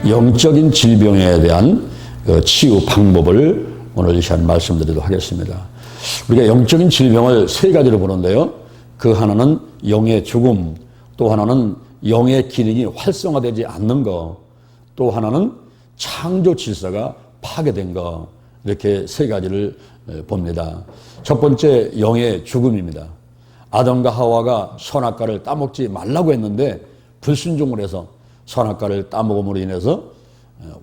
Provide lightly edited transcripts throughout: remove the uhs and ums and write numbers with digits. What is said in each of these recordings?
영적인 질병에 대한 치유 방법을 오늘 이 시간 말씀드리도록 하겠습니다. 우리가 영적인 질병을 세 가지로 보는데요. 그 하나는 영의 죽음, 또 하나는 영의 기능이 활성화되지 않는 것, 또 하나는 창조 질서가 파괴된 것, 이렇게 세 가지를 봅니다. 첫 번째, 영의 죽음입니다. 아담과 하와가 선악과를 따먹지 말라고 했는데 불순종을 해서 선악과를 따먹음으로 인해서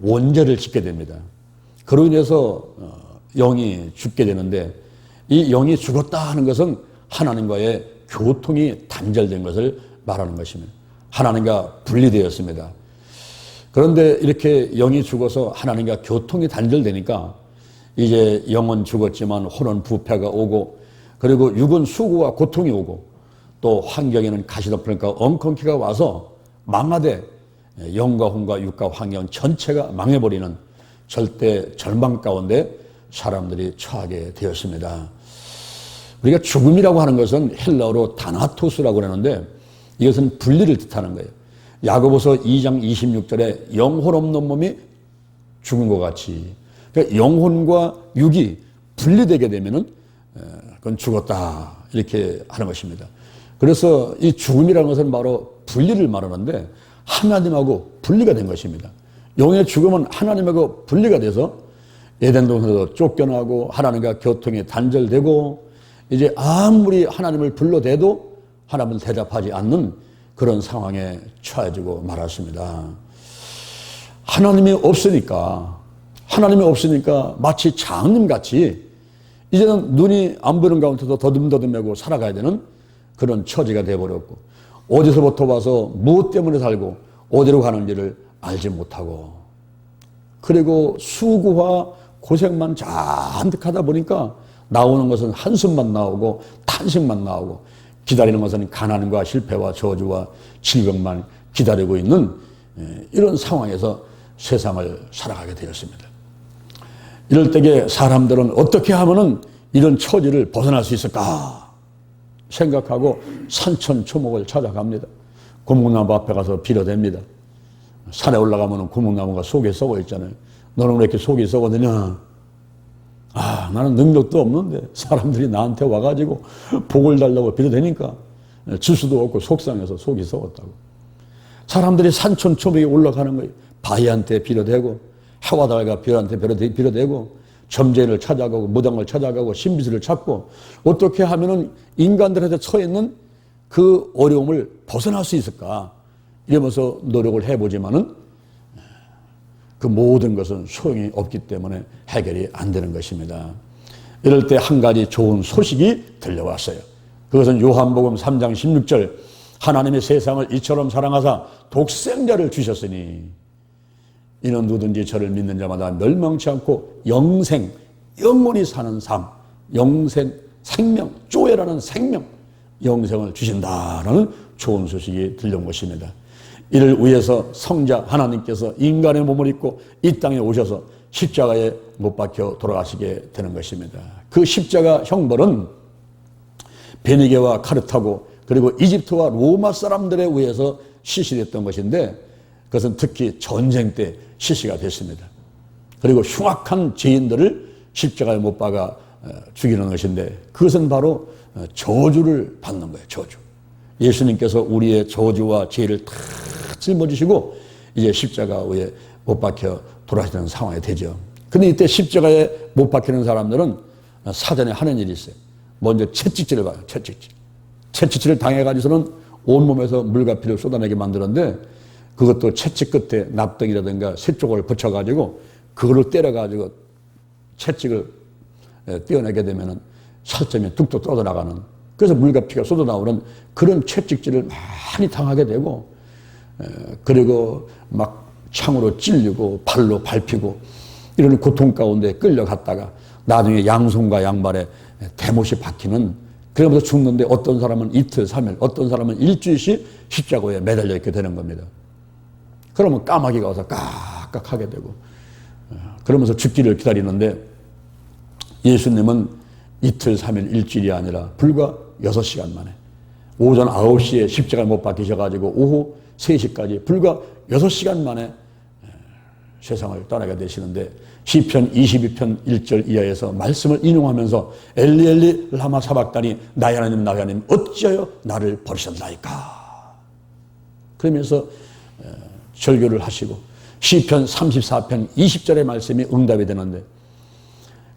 원죄를 짓게 됩니다. 그로 인해서 영이 죽게 되는데, 이 영이 죽었다 하는 것은 하나님과의 교통이 단절된 것을 말하는 것입니다. 하나님과 분리되었습니다. 그런데 이렇게 영이 죽어서 하나님과 교통이 단절되니까 이제 영은 죽었지만 혼은 부패가 오고, 그리고 육은 수고와 고통이 오고, 또 환경에는 가시덤불과 엉겅퀴가 와서 망하되 영과 혼과 육과 환경 전체가 망해버리는 절대 절망 가운데 사람들이 처하게 되었습니다. 우리가 죽음이라고 하는 것은 헬라어로 다나토스라고 하는데 이것은 분리를 뜻하는 거예요. 야고보서 2장 26절에 영혼 없는 몸이 죽은 것 같이, 그러니까 영혼과 육이 분리되게 되면은 그건 죽었다 이렇게 하는 것입니다. 그래서 이 죽음이라는 것은 바로 분리를 말하는데 하나님하고 분리가 된 것입니다. 영의 죽음은 하나님하고 분리가 돼서 에덴 동산에서 쫓겨나고 하나님과 교통이 단절되고, 이제 아무리 하나님을 불러대도 하나님을 대답하지 않는 그런 상황에 처해지고 말았습니다. 하나님이 없으니까 마치 장님같이 이제는 눈이 안 보이는 가운데서 더듬더듬하고 살아가야 되는 그런 처지가 되어버렸고, 어디서부터 와서 무엇 때문에 살고 어디로 가는지를 알지 못하고, 그리고 수고와 고생만 잔뜩 하다 보니까 나오는 것은 한숨만 나오고 탄식만 나오고, 기다리는 것은 가난과 실패와 저주와 질병만 기다리고 있는 이런 상황에서 세상을 살아가게 되었습니다. 이럴 때에 사람들은 어떻게 하면은 이런 처지를 벗어날 수 있을까 생각하고 산천초목을 찾아갑니다. 고목나무 앞에 가서 빌어댑니다. 산에 올라가면 고목나무가 속에 썩어 있잖아요. 너는 왜 이렇게 속이 썩어드냐? 나는 능력도 없는데 사람들이 나한테 와가지고 복을 달라고 빌어대니까 줄 수도 없고 속상해서 속이 썩었다고. 사람들이 산천초목에 올라가는 거예요. 바위한테 빌어대고, 해와달과 별한테 빌어대고, 점쟁이를 찾아가고, 무당을 찾아가고, 신비술을 찾고, 어떻게 하면은 인간들한테 처해있는 그 어려움을 벗어날 수 있을까 이러면서 노력을 해보지만은 그 모든 것은 소용이 없기 때문에 해결이 안 되는 것입니다. 이럴 때 한 가지 좋은 소식이 들려왔어요. 그것은 요한복음 3장 16절, 하나님의 세상을 이처럼 사랑하사 독생자를 주셨으니 이는 누구든지 저를 믿는 자마다 멸망치 않고 영생, 영원히 사는 삶, 영생, 생명, 쪼에라는 생명, 영생을 주신다라는 좋은 소식이 들려온 것입니다. 이를 위해서 성자 하나님께서 인간의 몸을 입고 이 땅에 오셔서 십자가에 못 박혀 돌아가시게 되는 것입니다. 그 십자가 형벌은 베니게와 카르타고 그리고 이집트와 로마 사람들에 의해서 실시됐던 것인데, 그것은 특히 전쟁 때 실시가 됐습니다. 그리고 흉악한 죄인들을 십자가에 못 박아 죽이는 것인데, 그것은 바로 저주를 받는 거예요. 저주. 예수님께서 우리의 저주와 죄를 다 짊어지시고 이제 십자가 위에 못 박혀 돌아가시는 상황이 되죠. 근데 이때 십자가에 못 박히는 사람들은 사전에 하는 일이 있어요. 먼저 채찍질을 봐요. 채찍질을 당해가지고서는 온몸에서 물과 피를 쏟아내게 만드는데, 그것도 채찍 끝에 납덩이라든가 쇠쪽을 붙여가지고 그걸로 때려가지고 채찍을 떼어내게 되면은 살점이 뚝뚝 떨어져나가는, 그래서 물과 피가 쏟아나오는 그런 채찍질을 많이 당하게 되고, 그리고 막 창으로 찔리고 발로 밟히고 이런 고통 가운데 끌려갔다가 나중에 양손과 양발에 대못이 박히는, 그러면서 죽는데 어떤 사람은 이틀, 3일, 어떤 사람은 일주일씩 십자가에 매달려 있게 되는 겁니다. 그러면 까마귀가 와서 깍깍하게 되고, 그러면서 죽기를 기다리는데, 예수님은 이틀, 3일, 일주일이 아니라 불과 6시간 만에 오전 9시에 십자가에 못 박히셔가지고 오후 3시까지 불과 6시간 만에 세상을 떠나게 되시는데 시편 22편 1절 이하에서 말씀을 인용하면서 엘리 엘리 라마 사박다니 나의 하나님 나의 하나님 어찌하여 나를 버리셨나이까. 그러면서 절규를 하시고 시편 34편 20절의 말씀이 응답이 되는데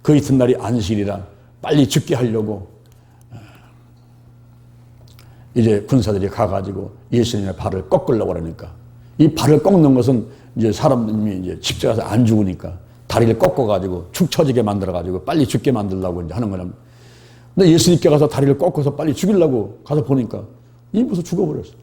그 이튿날이 안식일이라 빨리 죽게 하려고 이제 군사들이 가가지고 예수님의 발을 꺾으려고 그러니까 이 발을 꺾는 것은 이제 사람들이 이제 십자가에서 안 죽으니까 다리를 꺾어가지고 축 처지게 만들어가지고 빨리 죽게 만들려고 이제 하는 거랍니다. 근데 예수님께 가서 다리를 꺾어서 빨리 죽이려고 가서 보니까 이 무슨 죽어버렸어.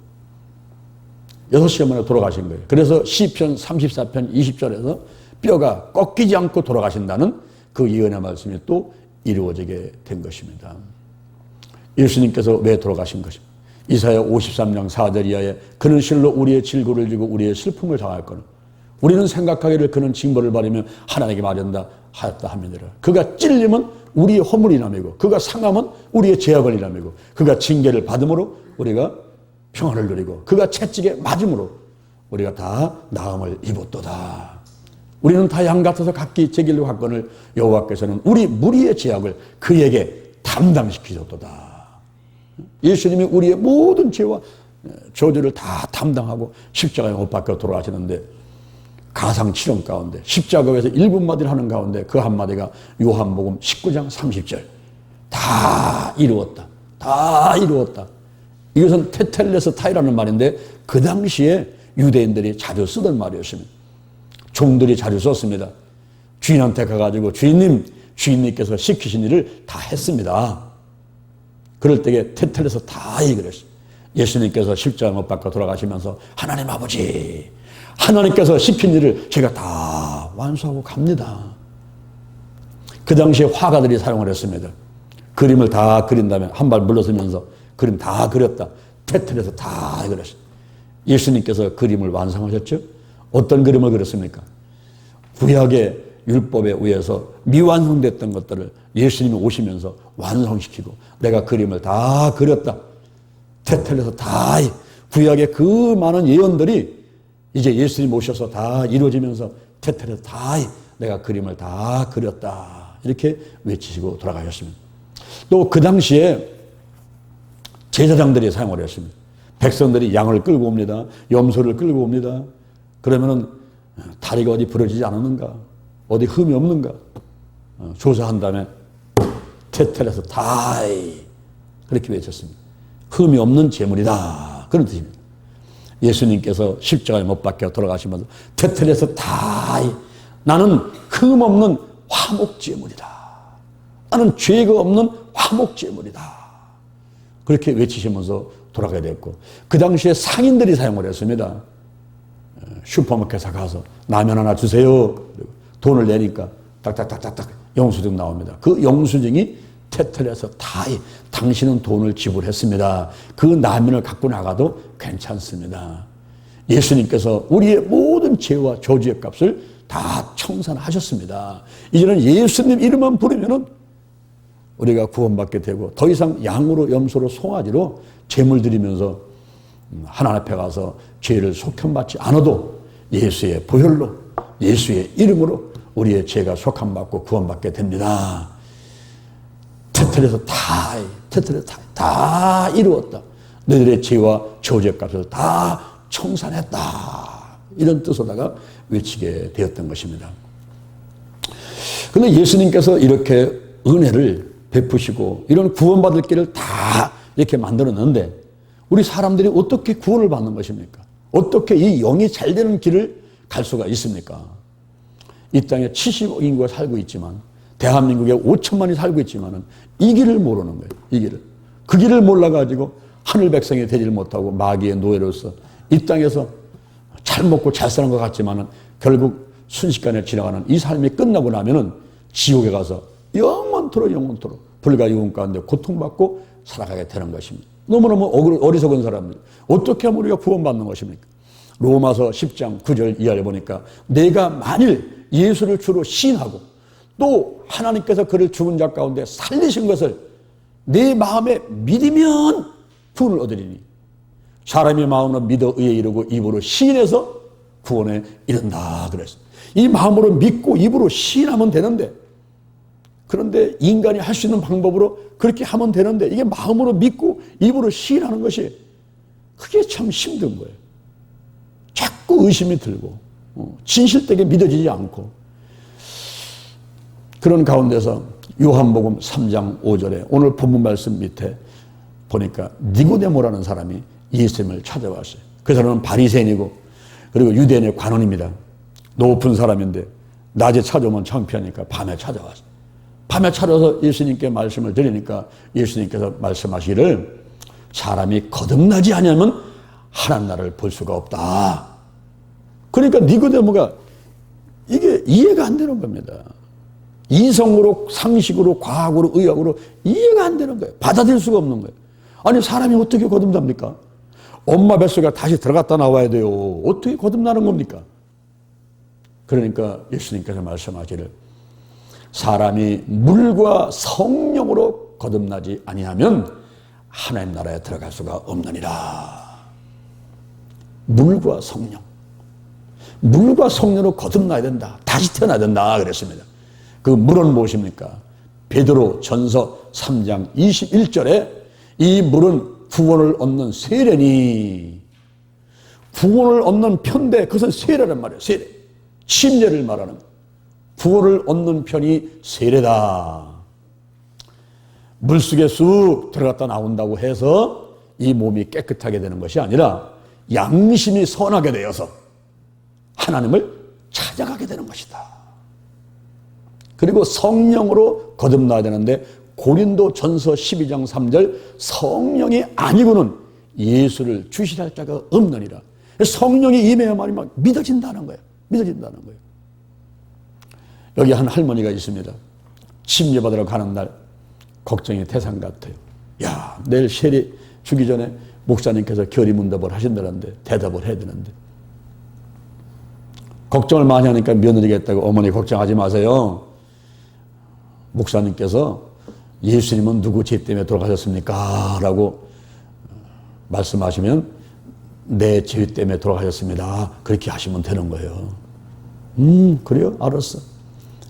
6시간 만에 돌아가신 거예요. 그래서 시편 34편 20절에서 뼈가 꺾이지 않고 돌아가신다는 그 예언의 말씀이 또 이루어지게 된 것입니다. 예수님께서 왜 돌아가신 것입니까? 이사야 53장 4절 이하에 그는 실로 우리의 질고를 지고 우리의 슬픔을 당할 거는 우리는 생각하기를 그는 징벌을 받으며 하나님께 맞은다 하였다 함이니라. 그가 찔림은 우리의 허물이라매고 그가 상함은 우리의 죄악을 이라매고 그가 징계를 받음으로 우리가 평안을 누리고 그가 채찍에 맞음으로 우리가 다 나음을 입었도다. 우리는 다 양 같아서 각기 제 길로 갔거늘 여호와께서는 우리 무리의 죄악을 그에게 담당시키셨도다. 예수님이 우리의 모든 죄와 저주를 다 담당하고 십자가에 못 박혀 돌아가시는데 가상치론 가운데 십자가에서 1분마디를 하는 가운데 그 한마디가 요한복음 19장 30절 다 이루었다. 다 이루었다. 이것은 테텔레스타이라는 말인데 그 당시에 유대인들이 자주 쓰던 말이었습니다. 종들이 자주 썼습니다. 주인한테 가가지고 주인님께서 시키신 일을 다 했습니다. 그럴 때에 테텔레스타이 그랬어요. 예수님께서 십자가 못 박혀 돌아가시면서 하나님 아버지 하나님께서 시킨 일을 제가 다 완수하고 갑니다. 그 당시에 화가들이 사용을 했습니다. 그림을 다 그린 다음에 한 발 물러서면서 그림 다 그렸다. 테텔에서 다 그렸어요. 예수님께서 그림을 완성하셨죠? 어떤 그림을 그렸습니까? 구약의 율법에 의해서 미완성됐던 것들을 예수님이 오시면서 완성시키고 내가 그림을 다 그렸다. 테텔에서 다 구약의 그 많은 예언들이 이제 예수님 오셔서 다 이루어지면서 테텔에서 다 내가 그림을 다 그렸다. 이렇게 외치시고 돌아가셨습니다. 또 그 당시에 제사장들이 사용을 했습니다. 백성들이 양을 끌고 옵니다. 염소를 끌고 옵니다. 그러면은 다리가 어디 부러지지 않았는가? 어디 흠이 없는가? 조사한 다음에 테텔에서 다이 그렇게 외쳤습니다. 흠이 없는 제물이다. 그런 뜻입니다. 예수님께서 십자가에 못 박혀 돌아가시면서 테텔에서 다이 나는 흠 없는 화목 제물이다. 나는 죄가 없는 화목 제물이다. 그렇게 외치시면서 돌아가게 됐고 그 당시에 상인들이 사용을 했습니다. 슈퍼마켓에 가서 라면 하나 주세요. 돈을 내니까 딱딱딱딱딱 영수증 나옵니다. 그 영수증이 테텔에서 다이 당신은 돈을 지불했습니다. 그 라면을 갖고 나가도 괜찮습니다. 예수님께서 우리의 모든 죄와 저주의 값을 다 청산하셨습니다. 이제는 예수님 이름만 부르면은 우리가 구원받게 되고 더 이상 양으로 염소로 송아지로 제물 드리면서 하나님 앞에 가서 죄를 속함받지 않아도 예수의 보혈로 예수의 이름으로 우리의 죄가 속함받고 구원받게 됩니다. 테텔에서 다 이루었다. 너희들의 죄와 저주의 값을 다 청산했다. 이런 뜻으로다가 외치게 되었던 것입니다. 그런데 예수님께서 이렇게 은혜를 베푸시고 이런 구원받을 길을 다 이렇게 만들었는데 우리 사람들이 어떻게 구원을 받는 것입니까? 어떻게 이 영이 잘 되는 길을 갈 수가 있습니까? 이 땅에 70억 인구가 살고 있지만 대한민국에 5천만이 살고 있지만 이 길을 모르는 거예요. 이 길을. 그 길을 몰라가지고 하늘 백성이 되지를 못하고 마귀의 노예로서 이 땅에서 잘 먹고 잘 사는 것 같지만 결국 순식간에 지나가는 이 삶이 끝나고 나면은 지옥에 가서 영원토록 불과 영혼 가운데 고통받고 살아가게 되는 것입니다. 너무너무 어리석은 사람들. 어떻게 하면 우리가 구원받는 것입니까? 로마서 10장 9절 이하를 보니까 내가 만일 예수를 주로 시인하고 또 하나님께서 그를 죽은 자 가운데 살리신 것을 내 마음에 믿으면 구원을 얻으리니 사람의 마음으로 믿어 의에 이르고 입으로 시인해서 구원에 이른다 그랬어요. 이 마음으로 믿고 입으로 시인하면 되는데, 그런데 인간이 할 수 있는 방법으로 그렇게 하면 되는데, 이게 마음으로 믿고 입으로 시인하는 것이 그게 참 힘든 거예요. 자꾸 의심이 들고 진실되게 믿어지지 않고, 그런 가운데서 요한복음 3장 5절에 오늘 본문 말씀 밑에 보니까 니고데모라는 사람이 예수님을 찾아왔어요. 그 사람은 바리새인이고 그리고 유대인의 관원입니다. 높은 사람인데 낮에 찾아오면 창피하니까 밤에 찾아왔어요. 밤에 찾아서 예수님께 말씀을 드리니까 예수님께서 말씀하시기를 사람이 거듭나지 않으면 하나님 나라를 볼 수가 없다. 그러니까 니고데모가 이게 이해가 안 되는 겁니다. 이성으로, 상식으로, 과학으로, 의학으로 이해가 안 되는 거예요. 받아들일 수가 없는 거예요. 아니, 사람이 어떻게 거듭납니까? 엄마 뱃속에 다시 들어갔다 나와야 돼요. 어떻게 거듭나는 겁니까? 그러니까 예수님께서 말씀하시기를 사람이 물과 성령으로 거듭나지 아니하면 하나님 나라에 들어갈 수가 없느니라. 물과 성령. 물과 성령으로 거듭나야 된다. 다시 태어나야 된다. 그랬습니다. 그 물은 무엇입니까? 베드로 전서 3장 21절에 이 물은 구원을 얻는 세례니, 구원을 얻는 편대, 그것은 세례란 말이에요. 세례. 침례를 말하는 구원을 얻는 편이 세례다. 물속에 쑥 들어갔다 나온다고 해서 이 몸이 깨끗하게 되는 것이 아니라 양심이 선하게 되어서 하나님을 찾아가게 되는 것이다. 그리고 성령으로 거듭나야 되는데 고린도 전서 12장 3절 성령이 아니고는 예수를 주시할 자가 없느니라. 성령이 임해야만이 막 믿어진다는 거예요. 믿어진다는 거예요. 여기 한 할머니가 있습니다. 침례받으러 가는 날 걱정이 태산 같아요. 야, 내일 세례 주기 전에 목사님께서 결의문답을 하신다는데 대답을 해야 되는데 걱정을 많이 하니까 며느리가 있다고 어머니 걱정하지 마세요. 목사님께서 예수님은 누구 죄 때문에 돌아가셨습니까? 라고 말씀하시면 내 죄 때문에 돌아가셨습니다. 그렇게 하시면 되는 거예요. 그래요? 알았어.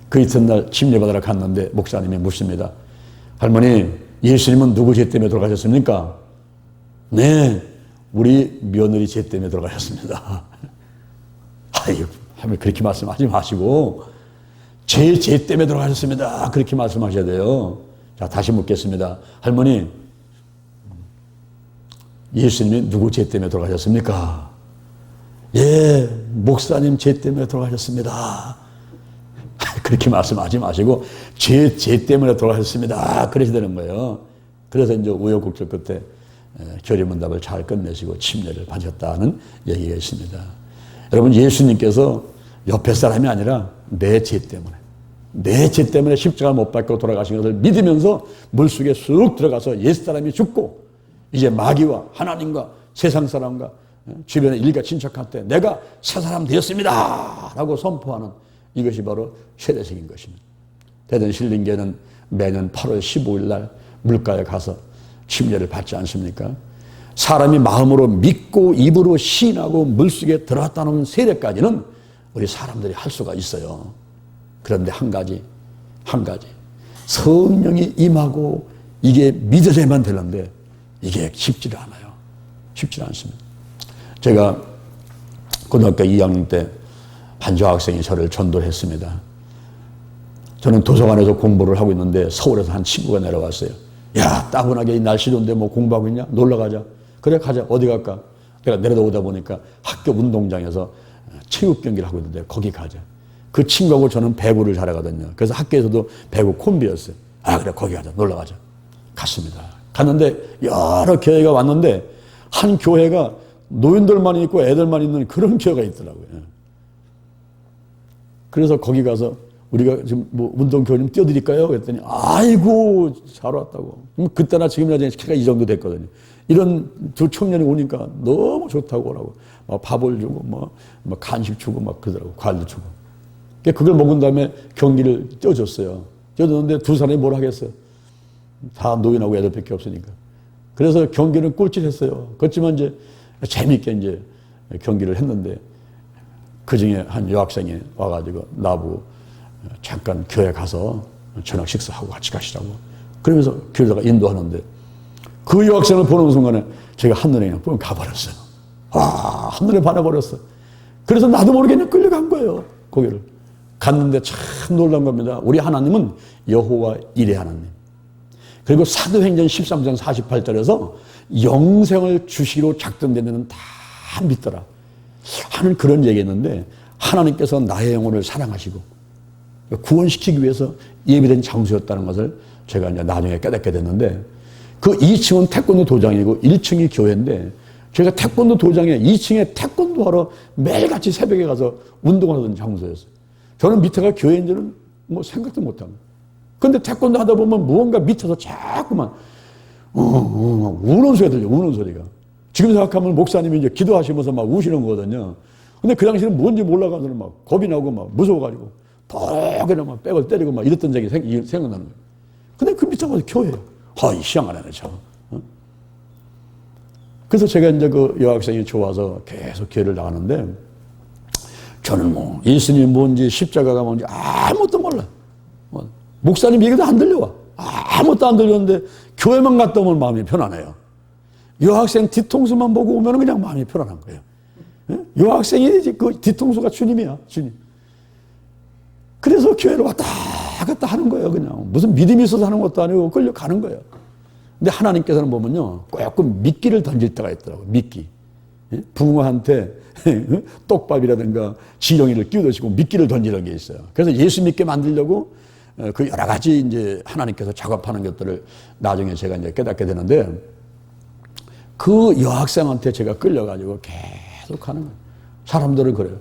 그 이튿날 침례받으러 갔는데 목사님이 묻습니다. 할머니, 예수님은 누구 죄 때문에 돌아가셨습니까? 네, 우리 며느리 죄 때문에 돌아가셨습니다. 아이고, 할머니 그렇게 말씀하지 마시고 제 죄 때문에 돌아가셨습니다. 그렇게 말씀하셔야 돼요. 자, 다시 묻겠습니다. 할머니, 예수님이 누구 죄 때문에 돌아가셨습니까? 예, 목사님 죄 때문에 돌아가셨습니다. 그렇게 말씀하지 마시고 죄 때문에 돌아가셨습니다. 그러셔야 되는 거예요. 그래서 이제 우여곡절 끝에 결의문답을 잘 끝내시고 침례를 받으셨다는 얘기가 있습니다. 여러분, 예수님께서 옆에 사람이 아니라 내 죄 때문에 십자가 못 박고 돌아가신 것을 믿으면서 물속에 쑥 들어가서 옛사람이 죽고 이제 마귀와 하나님과 세상 사람과 주변의 일가 친척한테 내가 새 사람 되었습니다 라고 선포하는 이것이 바로 세례식인 것입니다. 대전 신림교회는 매년 8월 15일 날 물가에 가서 침례를 받지 않습니까? 사람이 마음으로 믿고 입으로 시인하고 물속에 들어갔다는 세례까지는 우리 사람들이 할 수가 있어요. 그런데 한 가지 성령이 임하고 이게 믿어져야만 되는데 이게 쉽지가 않아요. 쉽지 않습니다. 제가 고등학교 2학년 때 한 여학생이 저를 전도를 했습니다. 저는 도서관에서 공부를 하고 있는데 서울에서 한 친구가 내려왔어요. 야, 따분하게 이 날씨 좋은데 뭐 공부하고 있냐? 놀러 가자. 그래, 가자. 어디 갈까? 내가 내려오다 보니까 학교 운동장에서 체육 경기를 하고 있는데 거기 가자. 그 친구하고 저는 배구를 잘하거든요. 그래서 학교에서도 배구 콤비였어요. 아, 그래, 거기 가자. 놀러 가자. 갔습니다. 갔는데 여러 교회가 왔는데 한 교회가 노인들만 있고 애들만 있는 그런 교회가 있더라고요. 그래서 거기 가서 우리가 지금 뭐 운동교님 띄워드릴까요? 그랬더니 아이고 잘 왔다고. 그때나 지금이나 키가 이 정도 됐거든요. 이런 두 청년이 오니까 너무 좋다고 오라고. 막 밥을 주고 뭐 간식 주고 막 그러더라고. 과일도 주고. 그걸 먹은 다음에 경기를 띄워줬어요. 띄워줬는데 두 사람이 뭘 하겠어요? 다 노인하고 애들밖에 없으니까. 그래서 경기는 꼴찌했어요. 그렇지만 이제 재미있게 이제 경기를 했는데 그 중에 한 여학생이 와가지고 나보고 잠깐 교회 가서 저녁 식사하고 같이 가시라고. 그러면서 교회다가 인도하는데 그 여학생을 보는 순간에 제가 한눈에 그냥 가버렸어요. 한눈에 반해버렸어. 그래서 나도 모르게 그냥 끌려간 거예요. 거기를. 갔는데 참 놀란 겁니다. 우리 하나님은 여호와 이레 하나님. 그리고 사도행전 13장 48절에서 영생을 주시기로 작정된 데는 다 믿더라 하는 그런 얘기했는데 하나님께서 나의 영혼을 사랑하시고 구원시키기 위해서 예비된 장소였다는 것을 제가 이제 나중에 깨닫게 됐는데 그 2층은 태권도 도장이고 1층이 교회인데 제가 태권도 도장에 2층에 태권도 하러 매일같이 새벽에 가서 운동하던 장소였어요. 저는 밑에가 교회인 줄은 뭐 생각도 못한 거예요. 근데 태권도 하다 보면 무언가 밑에서 자꾸만 우는 소리가 들려, 우는 소리가. 지금 생각하면 목사님이 이제 기도하시면서 막 우시는 거거든요. 근데 그 당시에는 뭔지 몰라가지고 막 겁이 나고 막 무서워가지고 더 그냥 막 백을 때리고 막 이랬던 적이 생각나는 거예요. 근데 그 밑에 가서 교회예요. 희한하네, 참. 그래서 제가 이제 그 여학생이 좋아서 계속 교회를 나가는데 저는 뭐 예수님이 뭔지 십자가가 뭔지 아무것도 몰라. 목사님 얘기도 안 들려와. 아무것도 안 들렸는데 교회만 갔다 오면 마음이 편안해요. 여학생 뒤통수만 보고 오면 그냥 마음이 편안한 거예요. 여학생이 그 뒤통수가 주님이야, 주님. 그래서 교회를 왔다 갔다 하는 거예요, 그냥. 무슨 믿음이 있어서 하는 것도 아니고 끌려가는 거예요. 근데 하나님께서는 보면요, 꼭 미끼를 던질 때가 있더라고요, 미끼. 붕어한테 떡밥이라든가 지렁이를 끼워드시고 미끼를 던지는 게 있어요. 그래서 예수 믿게 만들려고 그 여러 가지 이제 하나님께서 작업하는 것들을 나중에 제가 이제 깨닫게 되는데 그 여학생한테 제가 끌려가지고 계속 하는 거예요. 사람들은 그래요.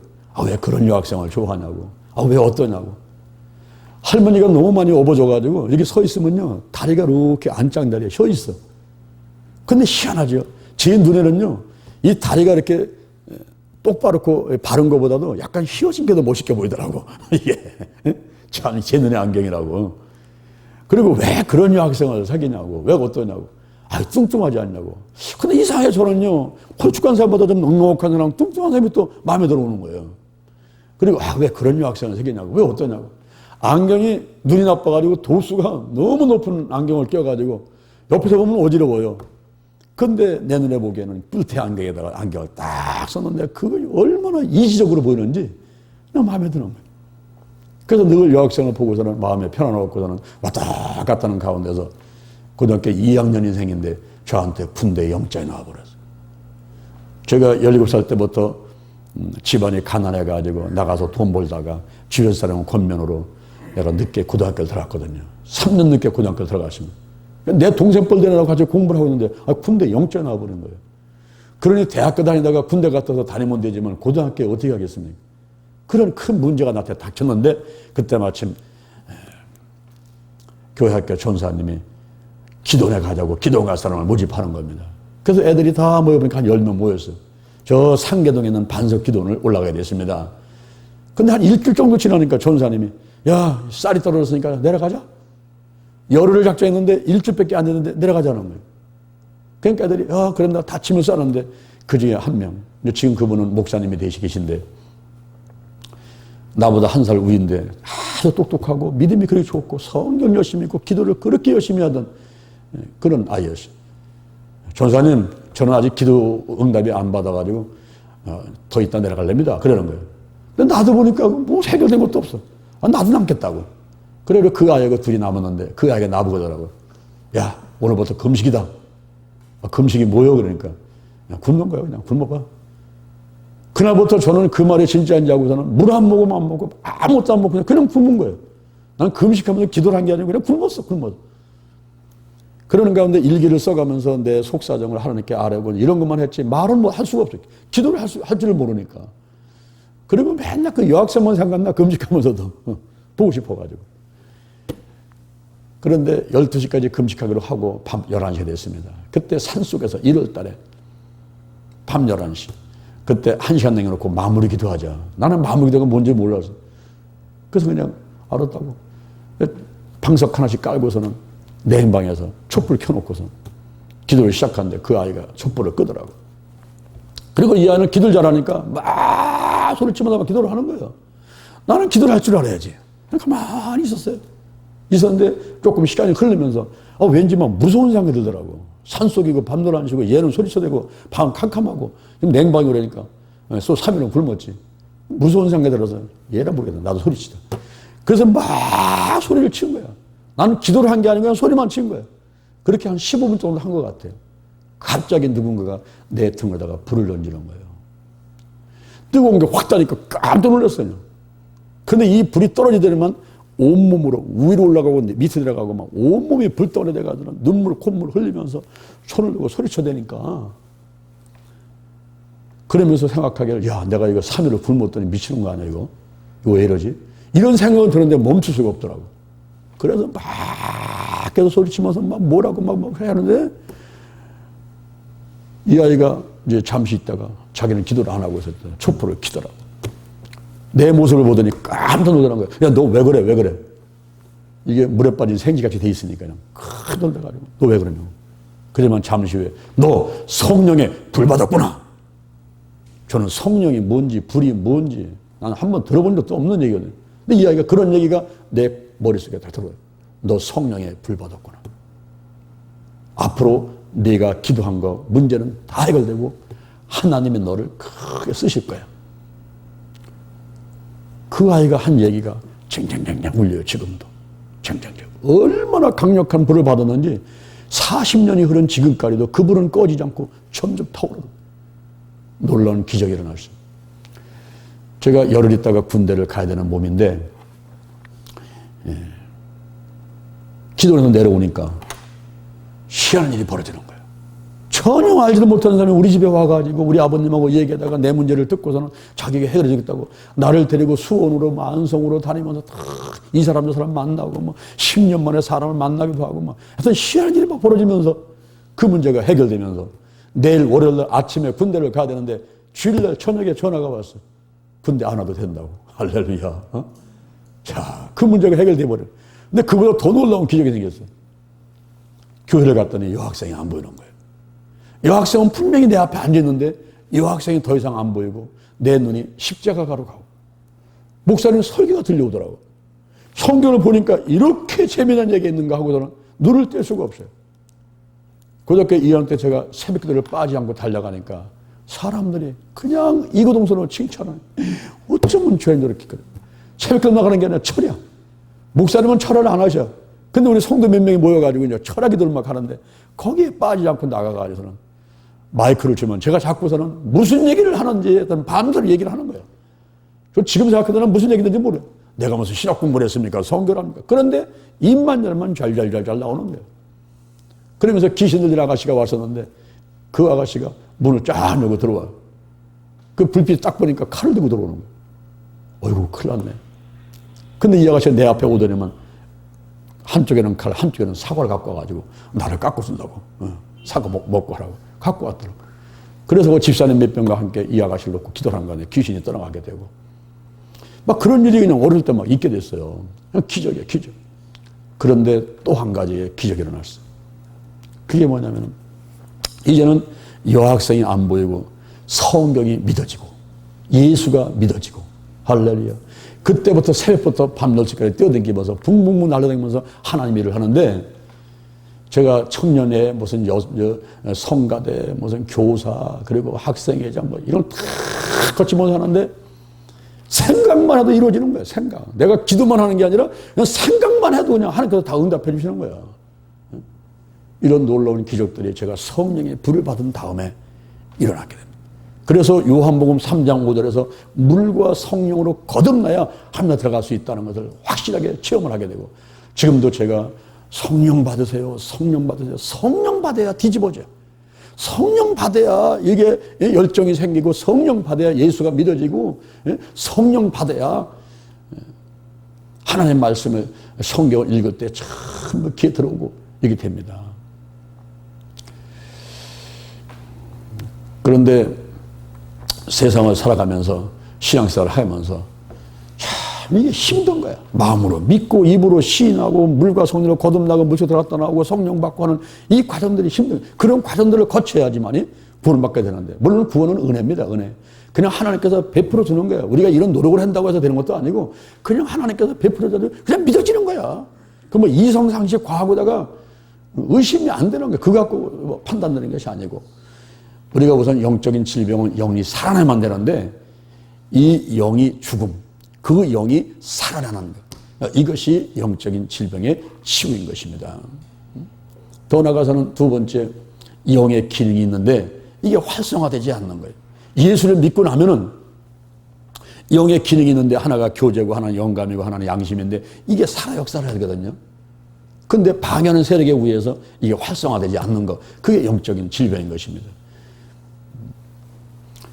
왜 그런 여학생을 좋아하냐고. 왜 어떠냐고. 할머니가 너무 많이 업어줘가지고 이렇게 서 있으면요, 다리가 이렇게 안짱다리에 서 있어. 근데 희한하죠. 제 눈에는요, 이 다리가 이렇게 똑바르고 바른 것보다도 약간 휘어진 게 더 멋있게 보이더라고. 이게 참 제 눈의 안경이라고. 그리고 왜 그런 여학생을 사귀냐고. 왜 어떠냐고. 뚱뚱하지 않냐고. 근데 이상하게 저는요, 홀쭉한 사람보다 좀 넉넉한 사람, 뚱뚱한 사람이 또 마음에 들어오는 거예요. 그리고 왜 그런 여학생을 사귀냐고. 왜 어떠냐고. 안경이 눈이 나빠가지고 도수가 너무 높은 안경을 껴가지고 옆에서 보면 어지러워요. 근데 내 눈에 보기에는 뿔테 안경에다가 안경을 딱 썼는데 그거 얼마나 이지적으로 보이는지 그냥 마음에 드는 거예요. 그래서 늘 여학생을 보고서는 마음에 편안하고서는 왔다 갔다 하는 가운데서 고등학교 2학년 인생인데 저한테 군대 영장이 나와버렸어요. 제가 17살 때부터 집안이 가난해가지고 나가서 돈 벌다가 주변 사람은 권면으로 내가 늦게 고등학교를 들어갔거든요. 3년 늦게 고등학교를 들어갔습니다. 내 동생 뻘대라고 같이 공부를 하고 있는데 군대 영장이 나와버린 거예요. 그러니 대학교 다니다가 군대 갔다 다니면 되지만 고등학교에 어떻게 하겠습니까? 그런 큰 문제가 나한테 닥쳤는데 그때 마침 교회학교 전사님이 기도회 가자고 기도 갈 사람을 모집하는 겁니다. 그래서 애들이 다 모여보니까 한 10명 모였어요. 저 상계동에 있는 반석 기도원을 올라가게 됐습니다. 근데 한 일주일 정도 지나니까 전사님이 야, 쌀이 떨어졌으니까 내려가자. 열흘을 작정했는데 일주일밖에 안 됐는데 내려가자는 거예요. 그러니까 애들이 그럼 나 다침을 싸는데 그 중에 한 명, 지금 그분은 목사님이 계신데 나보다 한 살 위인데 아주 똑똑하고 믿음이 그렇게 좋고 성경 열심히 읽고 기도를 그렇게 열심히 하던 그런 아이였어요. 전사님, 저는 아직 기도 응답이 안 받아가지고 더 있다 내려갈랍니다. 그러는 거예요. 근데 나도 보니까 뭐 해결된 것도 없어. 나도 남겠다고. 그래서 그 아이가 둘이 남았는데 그 아이가 나보더라고. 야, 오늘부터 금식이다. 금식이 뭐요? 그러니까 굶는 거야. 그냥 굶어봐. 그날부터 저는 그 말이 진짜인지 하고서는 물 한 모금 안 먹고 아무것도 안 먹고 그냥 굶은 거예요. 난 금식하면서 기도를 한 게 아니고 그냥 굶었어. 그러는 가운데 일기를 써가면서 내 속사정을 하나님께 아뢰고 이런 것만 했지 말은 뭐 할 수가 없어요. 기도를 할 줄을 모르니까. 그리고 맨날 그 여학생만 생각나 금식하면서도 보고 싶어가지고. 그런데 12시까지 금식하기로 하고 밤 11시가 됐습니다. 그때 산속에서 1월 달에 밤 11시. 그때 1시간 남겨놓고 마무리 기도하자. 나는 마무리 기도가 뭔지 몰라서. 그래서 그냥 알았다고. 방석 하나씩 깔고서는 내 방에서 촛불 켜놓고서 기도를 시작하는데 그 아이가 촛불을 끄더라고. 그리고 이 아이는 기도를 잘하니까 막 소리치면서 막 기도를 하는 거예요. 나는 기도를 할 줄 알아야지. 가만히 있었어요. 있었는데 조금 시간이 흐르면서 왠지 막 무서운 생각이 들더라고. 산속이고 밤도 안 쉬고 얘는 소리쳐대고 방 캄캄하고 냉방이 오라니까 소 3일은 굶었지. 무서운 생각이 들어서 얘라 모르겠다. 나도 소리치자. 그래서 막 소리를 치는 거야. 나는 기도를 한 게 아니고 그냥 소리만 치는 거야. 그렇게 한 15분 정도 한 것 같아요. 갑자기 누군가가 내 등에다가 불을 던지는 거예요. 뜨거운 게 확 따니까 깜짝 놀랐어요. 근데 이 불이 떨어지더니만 온몸으로 위로 올라가고 밑에 내려가고 막 온몸이 불덩어리 돼가지고 눈물 콧물 흘리면서 손을 들고 소리쳐대니까 그러면서 생각하기를 야 내가 이거 3일을 굶었더니 미치는 거 아니야 이거 왜 이러지? 이런 생각은 드는데 멈출 수가 없더라고. 그래서 막 계속 소리치면서 막 뭐라고 막 해야 하는데 이 아이가 이제 잠시 있다가 자기는 기도를 안 하고 있었대. 촛불을 켜더라고. 내 모습을 보더니 깜짝 놀라는 거야. 야, 너 왜 그래? 왜 그래? 이게 물에 빠진 생쥐같이 돼 있으니까 큰 놀래가지고 너 왜 그러냐고. 그러면 잠시 후에 너 성령에 불 받았구나. 저는 성령이 뭔지 불이 뭔지 나는 한번 들어본 적도 없는 얘기거든요. 근데 이 아이가 그런 얘기가 내 머릿속에 다 들어요. 너 성령에 불 받았구나. 앞으로 네가 기도한 거 문제는 다 해결되고 하나님이 너를 크게 쓰실 거야. 그 아이가 한 얘기가 쟁쟁쟁쟁 울려요. 지금도 쟁쟁쟁. 얼마나 강력한 불을 받았는지 40년이 흐른 지금까지도 그 불은 꺼지지 않고 점점 타오르고 놀라운 기적이 일어났어요. 제가 열흘 있다가 군대를 가야 되는 몸인데 기도에서 내려오니까 희한한 일이 벌어지는 거예요. 전혀 알지도 못하는 사람이 우리 집에 와가지고 우리 아버님하고 얘기하다가 내 문제를 듣고서는 자기가 해결해 주겠다고 나를 데리고 수원으로 만성으로 다니면서 다 이 사람 저 사람 만나고 뭐 10년 만에 사람을 만나기도 하고 막 하여튼 희한한 일이 막 벌어지면서 그 문제가 해결되면서 내일 월요일 아침에 군대를 가야 되는데 주일날 저녁에 전화가 왔어. 군대 안 와도 된다고. 할렐루야. 자, 그 문제가 해결돼 버려. 근데 그보다 더 놀라운 기적이 생겼어. 교회를 갔더니 여학생이 안 보이는 거예요. 여학생은 분명히 내 앞에 앉아있는데 여학생이 더 이상 안 보이고 내 눈이 십자가가로 가고 목사님 설교가 들려오더라고. 성경을 보니까 이렇게 재미난 얘기가 있는가 하고서는 눈을 뗄 수가 없어요. 고등학교 2학년 때 제가 새벽기도를 빠지지 않고 달려가니까 사람들이 그냥 이구동성으로 칭찬을 어쩌면 죄인 저렇게 그래. 새벽기도 나가는 게 아니라 철야. 목사님은 철야를 안 하셔. 근데 우리 성도 몇 명이 모여가지고 이제 철야 기도를 막 하는데 거기에 빠지지 않고 나가가지고서는 마이크를 주면 제가 자꾸서는 무슨 얘기를 하는지 밤새도록 얘기를 하는 거예요. 저 지금 생각해도 무슨 얘기인지 모르요. 내가 무슨 신학 공부를 했습니까? 성교를 합니까? 그런데 입만 열면 잘 나오는 거예요. 그러면서 귀신 들린 아가씨가 왔었는데 그 아가씨가 문을 쫙 열고 들어와요. 그 불빛 딱 보니까 칼을 들고 들어오는 거예요. 어이구 큰일 났네. 근데 이 아가씨가 내 앞에 오더니만 한쪽에는 칼, 한쪽에는 사과를 갖고 와가지고 나를 깎고 쓴다고. 사과 먹고 하라고. 갖고 왔더라고. 그래서 그 집사님 몇 명과 함께 이 아가씨를 놓고 기도를 한 거네. 귀신이 떠나가게 되고. 막 그런 일이 그냥 어릴 때 막 있게 됐어요. 그냥 기적이야, 기적. 그런데 또 한 가지의 기적이 일어났어. 그게 뭐냐면 이제는 여학생이 안 보이고 성경이 믿어지고 예수가 믿어지고 할렐루야. 그때부터 새벽부터 밤늦게까지 뛰어다니면서 붕붕붕 날아다니면서 하나님 일을 하는데 제가 청년회 무슨 성가대 무슨 교사 그리고 학생회장 뭐 이런 다 거치면서 하는데 생각만 해도 이루어지는 거예요. 생각. 내가 기도만 하는 게 아니라 그냥 생각만 해도 그냥 하나님께서 다 응답해 주시는 거야. 이런 놀라운 기적들이 제가 성령의 불을 받은 다음에 일어나게 됩니다. 그래서 요한복음 3장 5절에서 물과 성령으로 거듭나야 하늘에 들어갈 수 있다는 것을 확실하게 체험을 하게 되고 지금도 제가 성령 받으세요. 성령 받으세요. 성령 받아야 뒤집어져요. 성령 받아야 이게 열정이 생기고 성령 받아야 예수가 믿어지고 성령 받아야 하나님의 말씀을 성경을 읽을 때 참 귀에 들어오고 이게 됩니다. 그런데 세상을 살아가면서 신앙생활을 하면서 참 이게 힘든 거야. 마음으로 믿고 입으로 시인하고 물과 성령으로 거듭나고 물속 들어갔다 나오고 성령 받고 하는 이 과정들이 힘든 그런 과정들을 거쳐야지만이 구원을 받게 되는데, 물론 구원은 은혜입니다. 은혜. 그냥 하나님께서 베풀어 주는 거예요. 우리가 이런 노력을 한다고 해서 되는 것도 아니고 그냥 하나님께서 베풀어 줘도 그냥 믿어지는 거야. 그 뭐 이성상식 과학에다가 의심이 안 되는 거예요. 그거 갖고 뭐 판단되는 것이 아니고, 우리가 우선 영적인 질병은 영이 살아나야만 되는데 이 영이 죽음, 그 영이 살아나는 것, 이것이 영적인 질병의 치유인 것입니다. 더 나아가서는 두 번째, 영의 기능이 있는데 이게 활성화되지 않는 거예요. 예수를 믿고 나면은 영의 기능이 있는데 하나가 교제고 하나는 영감이고 하나는 양심인데 이게 살아 역사를 하거든요. 근데 방해하는 세력에 의해서 이게 활성화되지 않는 것, 그게 영적인 질병인 것입니다.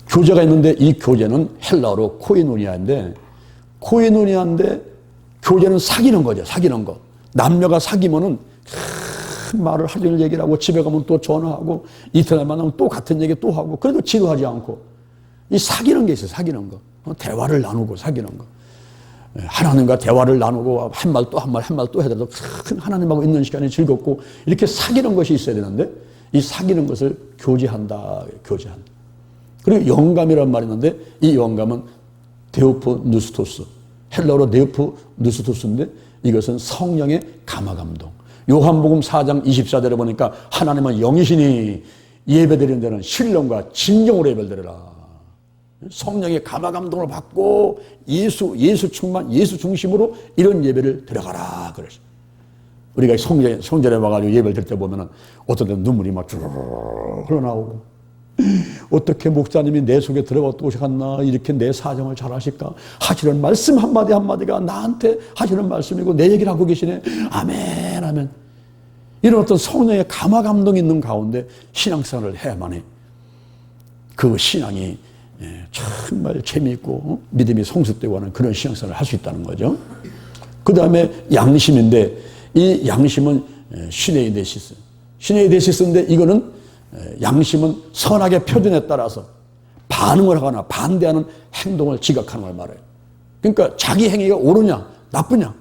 교제가 있는데 이 교제는 헬라어로 코이노니아인데, 코이노니아인데 교제는 사귀는 거죠. 사귀는 거. 남녀가 사귀면은 말을 하루 종일 얘기를 하고 집에 가면 또 전화하고 이틀 만나면 또 같은 얘기 또 하고, 그래도 지루하지 않고, 이 사귀는 게 있어요. 사귀는 거. 대화를 나누고 사귀는 거. 하나님과 대화를 나누고 한 말 또 한 말 한 말 또 해도 하나님하고 있는 시간이 즐겁고, 이렇게 사귀는 것이 있어야 되는데 이 사귀는 것을 교제한다. 교제한다. 그리고 영감이라는 말이 있는데 이 영감은 데오프 누스토스, 헬라어로 데오프 누스토스인데 이것은 성령의 감화감동. 요한복음 4장 24절에 보니까 하나님은 영이시니 예배드리는 데는 신령과 진정으로 예배드리라. 성령의 감화감동을 받고 예수 충만, 예수 중심으로 이런 예배를 드려가라. 그랬어요. 우리가 성전에 와가지고 예배를 드릴 때 보면은 어떤 때는 눈물이 막 쭉 흘러나오고, 어떻게 목사님이 내 속에 들어가 또 오셨나, 이렇게 내 사정을 잘 아실까, 하시는 말씀 한마디 한마디가 나한테 하시는 말씀이고 내 얘기를 하고 계시네. 아멘 아멘. 이런 어떤 성령의 감화감동이 있는 가운데 신앙생활을 해야만 해. 그 신앙이 정말 재미있고 믿음이 성숙되고 하는 그런 신앙생활을 할 수 있다는 거죠. 그 다음에 양심인데 이 양심은 시네이데시스. 시네이데시스인데 이거는 양심은 선악의 표준에 따라서 반응을 하거나 반대하는 행동을 지각하는 걸 말해요. 그러니까 자기 행위가 옳으냐 나쁘냐,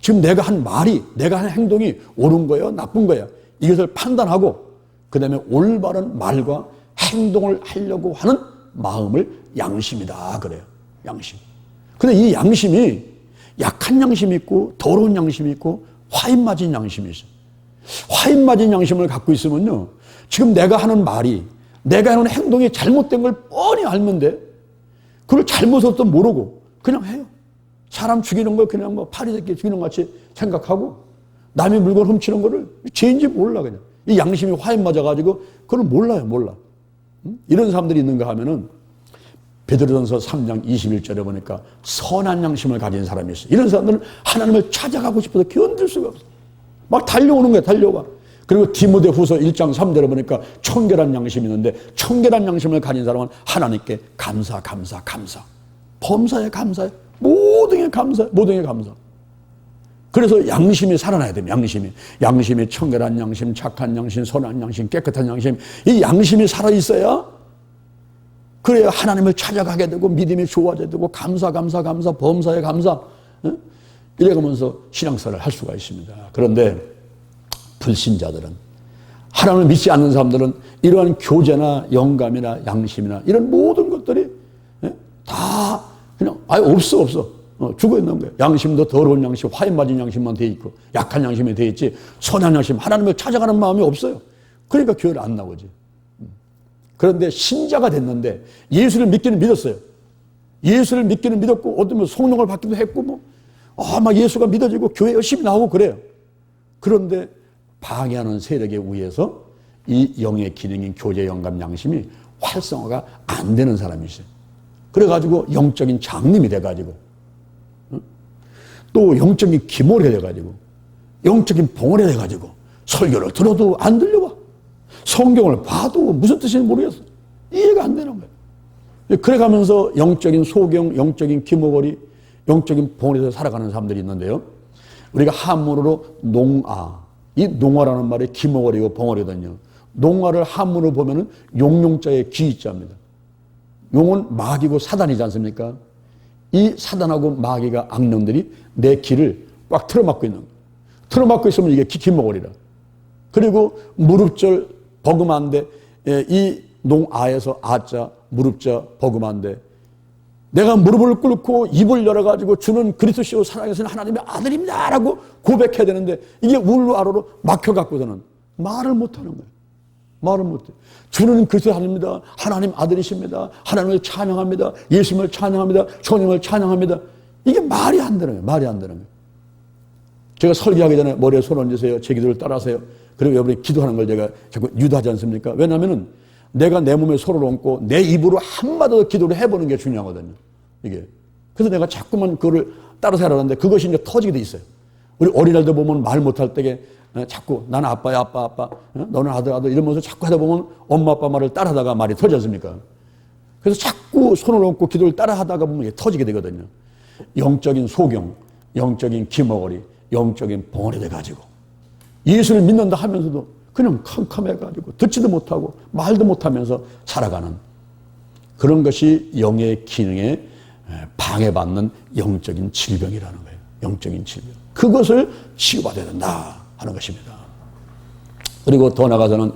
지금 내가 한 말이, 내가 한 행동이 옳은 거예요 나쁜 거예요, 이것을 판단하고 그 다음에 올바른 말과 행동을 하려고 하는 마음을 양심이다 그래요. 양심. 근데 이 양심이 약한 양심이 있고 더러운 양심이 있고 화인 맞은 양심이 있어요. 화인 맞은 양심을 갖고 있으면요, 지금 내가 하는 말이, 내가 하는 행동이 잘못된 걸 뻔히 알면데 그걸 잘못을 또 모르고 그냥 해요. 사람 죽이는 걸 그냥 뭐 파리새끼 죽이는 것 같이 생각하고 남의 물건 훔치는 거를 죄인지 몰라. 그냥 이 양심이 화인 맞아가지고 그걸 몰라요. 몰라. 이런 사람들이 있는가 하면은 베드로전서 3장 21절에 보니까 선한 양심을 가진 사람이 있어요. 이런 사람들은 하나님을 찾아가고 싶어서 견딜 수가 없어요. 막 달려오는 거예요. 달려와. 그리고 디모데후서 1장 3절에 보니까 청결한 양심이 있는데 청결한 양심을 가진 사람은 하나님께 감사. 범사에 감사해. 모든 게 감사해. 모든 게 감사. 그래서 양심이 살아나야 됩니다. 양심이 청결한 양심, 착한 양심, 선한 양심, 깨끗한 양심, 이 양심이 살아있어야 그래야 하나님을 찾아가게 되고 믿음이 좋아져야 되고 감사, 범사에 감사, 이래가면서 신앙생활을 할 수가 있습니다. 그런데 불신자들은, 하나님을 믿지 않는 사람들은 이러한 교제나 영감이나 양심이나 이런 모든 것들이 다 그냥 아예 없어. 죽어 있는 거예요. 양심도 더러운 양심, 화인 맞은 양심만 돼 있고 약한 양심이 돼 있지 선한 양심, 하나님을 찾아가는 마음이 없어요. 그러니까 교회를 안 나오지. 그런데 신자가 됐는데 예수를 믿기는 믿었어요. 예수를 믿기는 믿었고 어쩌면 성령을 받기도 했고 막 예수가 믿어지고 교회 열심히 나오고 그래요. 그런데 방해하는 세력에 의해서 이 영의 기능인 교제, 영감, 양심이 활성화가 안 되는 사람이 있어요. 그래가지고 영적인 장님이 돼가지고 또 영적인 기모리 돼가지고 영적인 봉헌이 돼가지고 설교를 들어도 안 들려와. 성경을 봐도 무슨 뜻인지 모르겠어. 이해가 안 되는 거예요. 그래가면서 영적인 소경, 영적인 기모거리, 영적인 봉헌에서 살아가는 사람들이 있는데요. 우리가 한문으로 농아, 이 농아라는 말이 기모거리고 봉헌이거든요. 농아를 한문으로 보면은 용용자의 기자입니다. 용은 마귀고 사단이지 않습니까? 이 사단하고 마귀가 악령들이 내 길을 꽉 틀어막고 있는 거예요. 틀어막고 있으면 이게 기모거리라. 그리고 무릎절 버금한데 이 농아에서 아자, 무릎자, 버금한데 내가 무릎을 꿇고 입을 열어가지고 주는 그리스도시요 살아계신 하나님의 아들입니다 라고 고백해야 되는데 이게 울로 아로로 막혀갖고서는 말을 못하는 거예요. 말을 못해. 주는 그리스도 하나님입니다. 하나님 아들이십니다. 하나님을 찬양합니다. 예수님을 찬양합니다. 성령을 찬양합니다. 이게 말이 안 되는 거예요. 말이 안 되는 거예요. 제가 설교하기 전에 머리에 손 얹으세요. 제 기도를 따라하세요. 그리고 여러분이 기도하는 걸 제가 자꾸 유도하지 않습니까? 왜냐하면 내가 내 몸에 손을 얹고 내 입으로 한마디 더 기도를 해보는 게 중요하거든요. 이게. 그래서 내가 자꾸만 그거를 따라서 하라는데 그것이 이제 터지게 돼 있어요. 우리 어린아이들 보면 말 못할 때에 자꾸 나는 아빠야 아빠 너는 아들 이러면서 자꾸 하다 보면 엄마 아빠 말을 따라하다가 말이 터지지 않습니까? 그래서 자꾸 손을 얹고 기도를 따라하다가 보면 이게 터지게 되거든요. 영적인 소경, 영적인 기머거리, 영적인 벙어리 돼가지고 예수를 믿는다 하면서도 그냥 캄캄해가지고 듣지도 못하고 말도 못하면서 살아가는 그런 것이 영의 기능에 방해받는 영적인 질병이라는 거예요. 영적인 질병. 그것을 치유받아야 된다 하는 것입니다. 그리고 더 나아가서는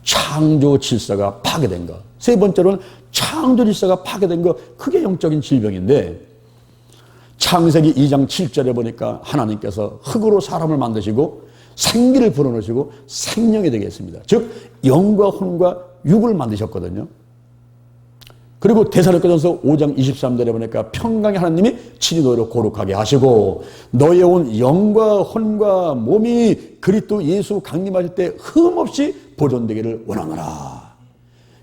창조 질서가 파괴된 것. 세 번째로는 창조 질서가 파괴된 것. 그게 영적인 질병인데 창세기 2장 7절에 보니까 하나님께서 흙으로 사람을 만드시고 생기를 불어넣으시고 생명이 되게 했습니다. 즉 영과 혼과 육을 만드셨거든요. 그리고 데살로니가전서 5장 23절에 보니까 평강의 하나님이 친히 너희를 거룩하게 하시고 너의 온 영과 혼과 몸이 그리스도 예수 강림하실 때 흠없이 보존되기를 원하노라.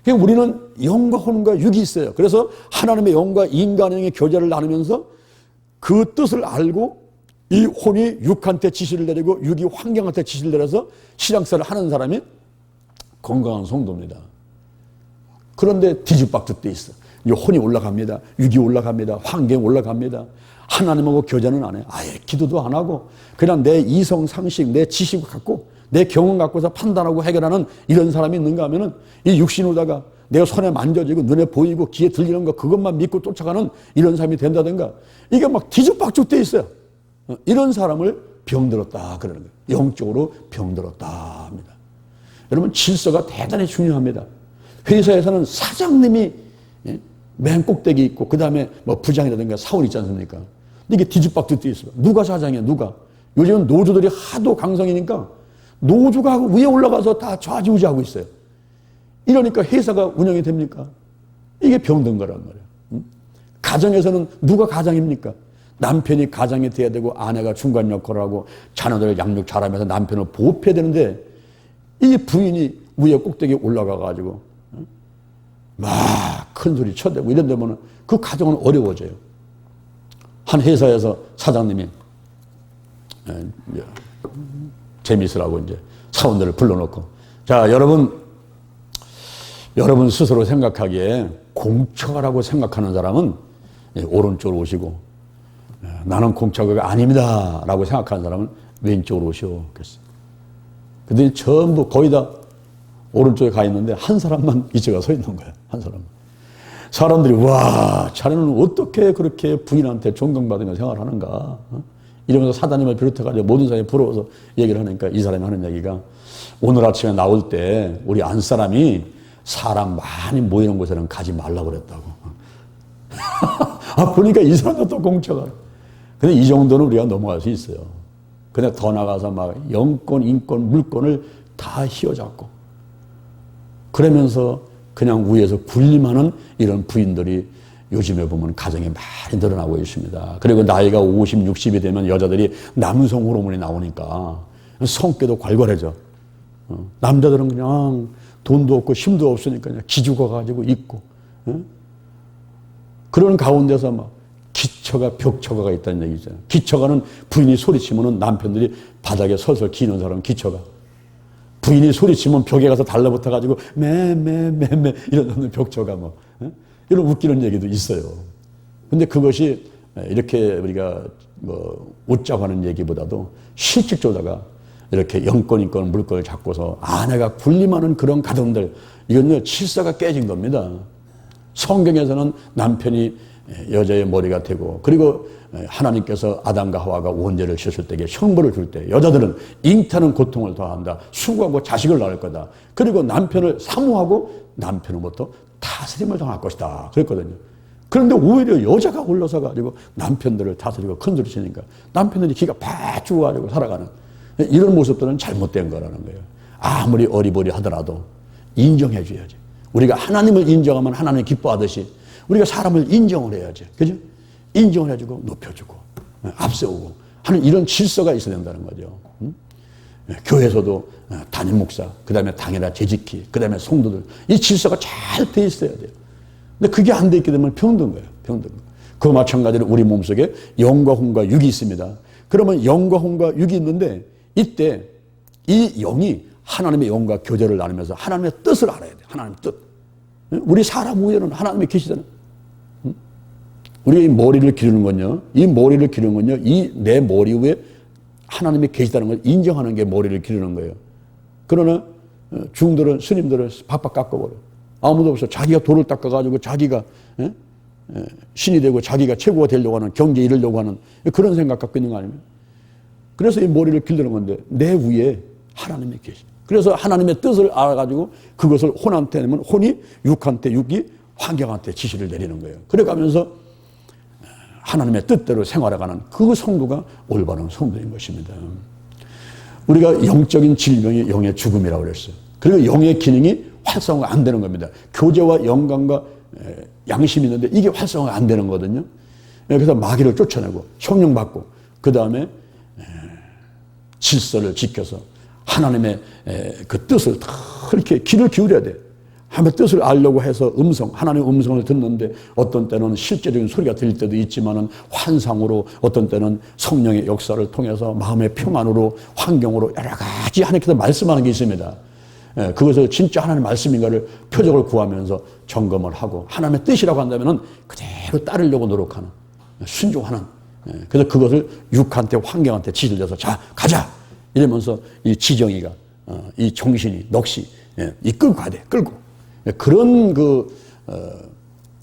그러니까 우리는 영과 혼과 육이 있어요. 그래서 하나님의 영과 인간의 영의 교제를 나누면서 그 뜻을 알고 이 혼이 육한테 지시를 내리고 육이 환경한테 지시를 내려서 신앙생활을 하는 사람이 건강한 성도입니다. 그런데 뒤죽박죽 돼 있어. 이제 혼이 올라갑니다. 육이 올라갑니다. 환경이 올라갑니다. 하나님하고 교제는 안 해. 아예 기도도 안 하고 그냥 내 이성 상식, 내 지식을 갖고 내 경험 갖고서 판단하고 해결하는 이런 사람이 있는가 하면은 이 육신으로다가 내가 손에 만져지고 눈에 보이고 귀에 들리는 거 그것만 믿고 쫓아가는 이런 사람이 된다든가 이게 막 뒤죽박죽 돼 있어요. 이런 사람을 병들었다 그러는 거예요. 영적으로 병들었다 합니다. 여러분 질서가 대단히 중요합니다. 회사에서는 사장님이 맨 꼭대기 있고 그 다음에 뭐 부장이라든가 사원 있지 않습니까? 이게 뒤죽박죽 돼 있어요. 누가 사장이야 누가? 요즘은 노조들이 하도 강성이니까 노조가 위에 올라가서 다 좌지우지하고 있어요. 이러니까 회사가 운영이 됩니까? 이게 병든 거란 말이에요. 가정에서는 누가 가장입니까? 남편이 가장이 돼야 되고 아내가 중간 역할을 하고 자녀들을 양육 잘하면서 남편을 보호해야 되는데 이 부인이 위에 꼭대기에 올라가가지고 막 큰 소리 쳐대고 이런 데면 그 가정은 어려워져요. 한 회사에서 사장님이 재미있으라고 이제 사원들을 불러놓고 자 여러분 스스로 생각하기에 공처가라고 생각하는 사람은 오른쪽으로 오시고 나는 공처가가 아닙니다 라고 생각하는 사람은 왼쪽으로 오시오 그랬어요. 근데 전부 거의 다 오른쪽에 가 있는데 한 사람만 이쪽에 서 있는 거예요. 한 사람만. 사람들이 와 자네는 어떻게 그렇게 부인한테 존경받으며 생활하는가 이러면서 사단님을 비롯해가지고 모든 사람이 부러워서 얘기를 하니까 이 사람이 하는 얘기가 오늘 아침에 나올 때 우리 안사람이 사람 많이 모이는 곳에는 가지 말라고 그랬다고. 아 보니까 이 사람도 또 공처가. 근데 이 정도는 우리가 넘어갈 수 있어요. 근데 더 나가서 막 영권, 인권, 물권을 다 휘어잡고 그러면서 그냥 위에서 군림하는 이런 부인들이 요즘에 보면 가정에 많이 늘어나고 있습니다. 그리고 나이가 50, 60이 되면 여자들이 남성 호르몬이 나오니까 성격도 괄괄해져. 남자들은 그냥 돈도 없고 힘도 없으니까 그냥 기죽어 가지고 있고 그런 가운데서 막 기처가 벽처가가 있다는 얘기잖아요. 기처가는 부인이 소리치면 남편들이 바닥에 설설 기는 사람은 기처가. 부인이 소리치면 벽에 가서 달라붙어가지고 매매매매 이러는 벽처가 뭐 이런 웃기는 얘기도 있어요. 근데 그것이 이렇게 우리가 뭐 웃자고 하는 얘기보다도 실질적으로다가 이렇게 영권, 인권, 물권을 잡고서 아내가 군림하는 그런 가정들 이건요 질서가 깨진 겁니다. 성경에서는 남편이 여자의 머리가 되고 그리고 하나님께서 아담과 하와가 원죄를 지었을 때에 형벌을 줄 때 여자들은 잉태하는 고통을 더한다. 수고하고 자식을 낳을 거다. 그리고 남편을 사모하고 남편으로부터 다스림을 당할 것이다 그랬거든요. 그런데 오히려 여자가 올라서 가지고 남편들을 다스리고 건드리시니까 남편들이 기가 팍 죽어가지고 살아가는 이런 모습들은 잘못된 거라는 거예요. 아무리 어리버리 하더라도 인정해 줘야지. 우리가 하나님을 인정하면 하나님 기뻐하듯이 우리가 사람을 인정을 해야지. 그죠? 인정을 해주고 높여주고 앞세우고 하는 이런 질서가 있어야 된다는 거죠. 교회에서도 담임 목사, 그 다음에 당회나 재직기, 그 다음에 성도들 이 질서가 잘 돼 있어야 돼요. 근데 그게 안 돼 있게 되면 병든 거예요. 병든 거예요. 그와 마찬가지로 우리 몸속에 영과 혼과 육이 있습니다. 그러면 영과 혼과 육이 있는데 이때 이 영이 하나님의 영과 교제를 나누면서 하나님의 뜻을 알아야 돼요. 하나님의 뜻. 우리 사람 위에는 하나님이 계시잖아요. 우리가 이 머리를 기르는 건요. 이 머리를 기르는 건요. 이 내 머리 위에 하나님이 계시다는 걸 인정하는 게 머리를 기르는 거예요. 그러나 중들은 스님들은 박박 깎아버려. 아무도 없어. 자기가 돌을 닦아가지고 자기가 신이 되고 자기가 최고가 되려고 하는 경제에 이르려고 하는 그런 생각 갖고 있는 거 아닙니까? 그래서 이 머리를 기르는 건데 내 위에 하나님이 계시. 그래서 하나님의 뜻을 알아가지고 그것을 혼한테 내면 혼이 육한테 육이 환경한테 지시를 내리는 거예요. 그래가면서 하나님의 뜻대로 생활해가는 그 성도가 올바른 성도인 것입니다. 우리가 영적인 질병이 영의 죽음이라고 그랬어요. 그리고 영의 기능이 활성화가 안 되는 겁니다. 교제와 영광과 양심이 있는데 이게 활성화가 안 되는 거거든요. 그래서 마귀를 쫓아내고 성령 받고 그 다음에 질서를 지켜서 하나님의 그 뜻을 다 이렇게 귀를 기울여야 돼. 하나님의 뜻을 알려고 해서 하나님의 음성을 듣는데 어떤 때는 실제적인 소리가 들릴 때도 있지만은 환상으로 어떤 때는 성령의 역사를 통해서 마음의 평안으로 환경으로 여러 가지 하나님께서 말씀하는 게 있습니다. 그것을 진짜 하나님의 말씀인가를 표적을 구하면서 점검을 하고 하나님의 뜻이라고 한다면은 그대로 따르려고 노력하는 순종하는 그래서 그것을 육한테 환경한테 지시를 내서 자 가자 이러면서 이 지정이가 이 정신이 넋이 이끌고 가야 돼 끌고 그런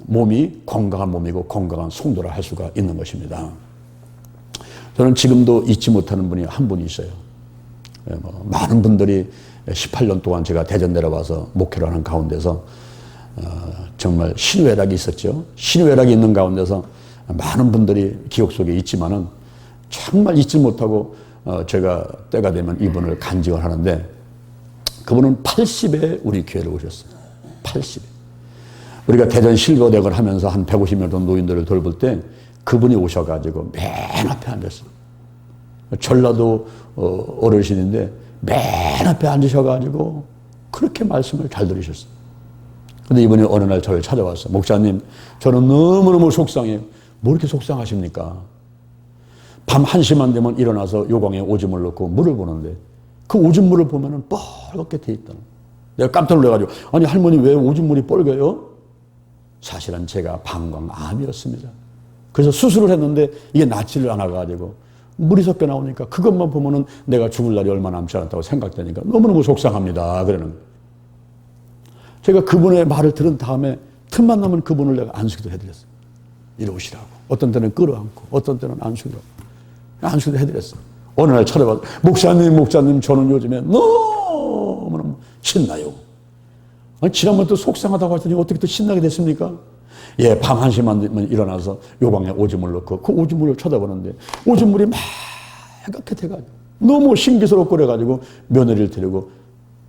몸이 건강한 몸이고 건강한 성도를 할 수가 있는 것입니다. 저는 지금도 잊지 못하는 분이 한 분이 있어요. 많은 분들이 18년 동안 제가 대전 내려와서 목회를 하는 가운데서 정말 신외락이 있었죠. 신외락이 있는 가운데서 많은 분들이 기억 속에 있지만은 정말 잊지 못하고 제가 때가 되면 이분을 간증을 하는데 그분은 80에 우리 교회를 오셨어요. 80에. 우리가 대전 실거대학을 하면서 한 150명 정도 노인들을 돌볼 때 그분이 오셔가지고 맨 앞에 앉았어요. 전라도 어르신인데 맨 앞에 앉으셔가지고 그렇게 말씀을 잘 들으셨어요. 근데 이분이 어느 날 저를 찾아왔어요. 목사님, 저는 너무너무 속상해요. 뭐 이렇게 속상하십니까? 밤 1시만 되면 일어나서 요광에 오줌을 넣고 물을 보는데 그 오줌물을 보면은 뻘겋게 돼 있다는 거예요. 내가 깜짝 놀라가지고 아니 할머니 왜 오줌물이 뻘개요? 사실은 제가 방광암이었습니다. 그래서 수술을 했는데 이게 낫지를 않아가지고 물이 섞여 나오니까 그것만 보면은 내가 죽을 날이 얼마 남지 않았다고 생각되니까 너무너무 속상합니다. 그러는 거예요. 제가 그분의 말을 들은 다음에 틈만 나면 그분을 내가 안수기도 해드렸어요. 이리 오시라고. 어떤 때는 끌어안고 어떤 때는 안수기도 해드렸어요. 어느 날 찾아와서 목사님 저는 요즘에 너무너무 신나요. 아니, 지난번에 또 속상하다고 했더니 어떻게 또 신나게 됐습니까? 예, 밤 1시만 되면 일어나서 요방에 오줌을 넣고 그 오줌물을 쳐다보는데 오줌물이 맑게 돼가지고 너무 신기스럽고 그래가지고 며느리를 데리고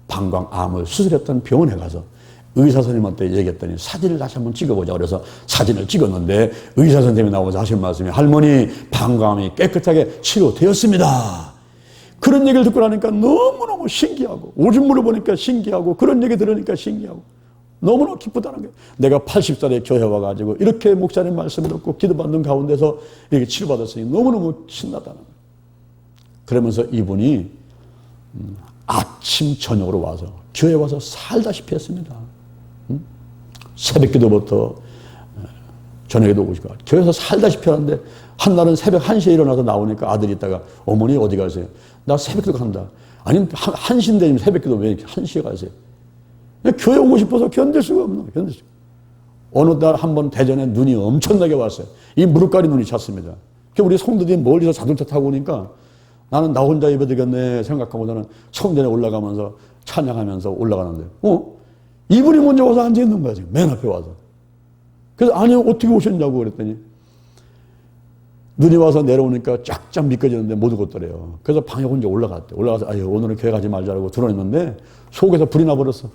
방광암을 수술했던 병원에 가서 의사 선생님한테 얘기했더니 사진을 다시 한번 찍어보자 그래서 사진을 찍었는데 의사 선생님이 나오면서 하신 말씀이 할머니 방광암이 깨끗하게 치료되었습니다. 그런 얘기를 듣고 나니까 너무너무 신기하고 오줌물을 보니까 신기하고 그런 얘기 들으니까 신기하고 너무너무 기쁘다는 거예요. 내가 80살에 교회 와가지고 이렇게 목사님 말씀을 듣고 기도받는 가운데서 이렇게 치료받았으니 너무너무 신나다는 거예요. 그러면서 이분이 아침 저녁으로 와서 교회 와서 살다시피 했습니다. 새벽 기도부터 저녁에도 오시고 교회에서 살다시피 하는데 한날은 새벽 1시에 일어나서 나오니까 아들이 있다가 어머니 어디 가세요? 나 새벽 기도 간다. 아니 1시인데 새벽 기도 왜 1시에 가세요? 교회 오고 싶어서 견딜 수가 없나 견딜 수가. 어느 날 한번 대전에 눈이 엄청나게 왔어요. 이 무릎가리 눈이 찼습니다. 우리 성도들이 멀리서 자동차 타고 오니까 나는 나 혼자 예배 드리겠네 생각하고 나는 성전에 올라가면서 찬양하면서 올라가는데 이분이 먼저 와서 앉아있는 거야, 지금. 맨 앞에 와서. 그래서 아니, 어떻게 오셨냐고 그랬더니 눈이 와서 내려오니까 쫙쫙 미끄러지는데 못 오겠더래요. 그래서 방에 혼자 올라갔대. 올라가서 아유, 오늘은 교회 가지 말자고 드러냈는데 속에서 불이 나버렸어.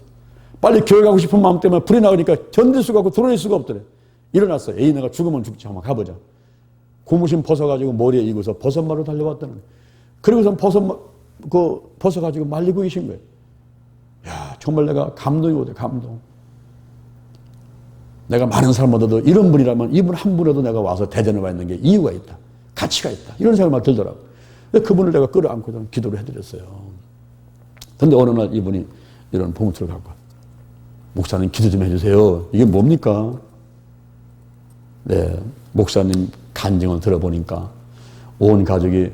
빨리 교회 가고 싶은 마음 때문에 불이 나니까 견딜 수가 없고 드러낼 수가 없더래. 일어났어. 에이, 내가 죽으면 죽지. 한번 가보자. 고무신 벗어가지고 머리에 이고서 버섯마루 달려왔다는 거예요. 그리고선 벗어가지고 말리고 계신 거예요. 야, 정말 내가 감동이 오대, 감동. 내가 많은 사람보다도 이런 분이라면 이분 한 분에도 내가 와서 대전에 와 있는 게 이유가 있다. 가치가 있다. 이런 생각이 들더라고. 그분을 내가 끌어안고 좀 기도를 해드렸어요. 근데 어느 날 이분이 이런 봉투를 갖고 왔어요. 목사님 기도 좀 해주세요. 이게 뭡니까? 네, 목사님 간증을 들어보니까 온 가족이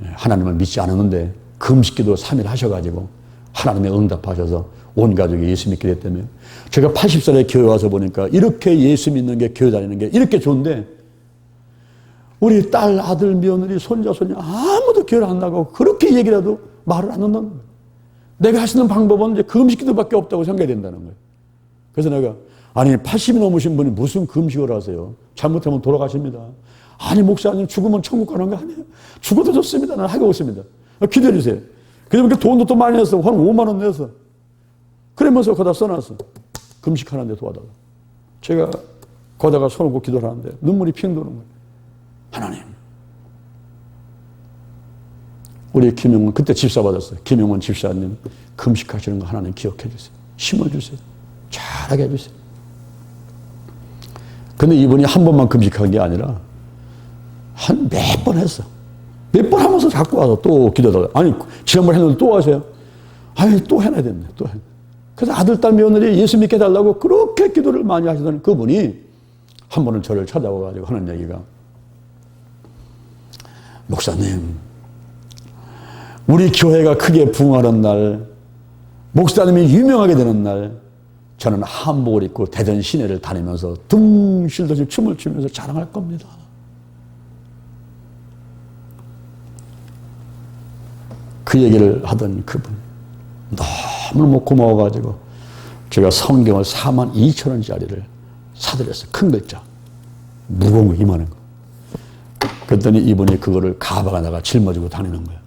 하나님을 믿지 않았는데 금식기도 3일 하셔가지고 하나님의 응답하셔서 온 가족이 예수 믿게 됐다며. 제가 80살에 교회 와서 보니까 이렇게 예수 믿는 게, 교회 다니는 게 이렇게 좋은데 우리 딸, 아들, 며느리, 손자, 손녀 아무도 교회를 안 나가고 그렇게 얘기라도 말을 안 듣는 거예요. 내가 할 수 있는 방법은 이제 금식기도밖에 없다고 생각이 된다는 거예요. 그래서 내가 아니 80이 넘으신 분이 무슨 금식을 하세요? 잘못하면 돌아가십니다. 아니 목사님 죽으면 천국 가는 거 아니에요? 죽어도 좋습니다. 나는 하고 있습니다. 기도해 주세요. 그러니까 돈도 또 많이 냈어. 한 5만 원 내서. 그러면서 거기다 써놨어. 금식하는데 도와달라. 제가 거기다가 손을 꼭 기도를 하는데 눈물이 핑 도는 거예요. 하나님. 우리 김용원, 그때 집사 받았어요. 김용원 집사님 금식하시는 거 하나님 기억해 주세요. 힘을 주세요. 잘하게 해주세요. 근데 이분이 한 번만 금식한 게 아니라 한 몇 번 했어. 몇 번 하면서 자꾸 와서 또 기도하다가 아니 지난번 했는데 또 하세요. 아니 또 해놔야 됐네. 또 해. 그래서 아들, 딸, 며느리 예수 믿게 해달라고 그렇게 기도를 많이 하시던 그분이 한 번은 저를 찾아와가지고 하는 얘기가 목사님 우리 교회가 크게 부흥하는 날 목사님이 유명하게 되는 날 저는 한복을 입고 대전 시내를 다니면서 둥실둥실 춤을 추면서 자랑할 겁니다. 그 얘기를 하던 그분 너무너무 고마워가지고 제가 성경을 42,000원짜리를 사드렸어요. 큰 글자 무거운 거 이만한 거. 그랬더니 이분이 그거를 가방에다가 짊어지고 다니는 거예요.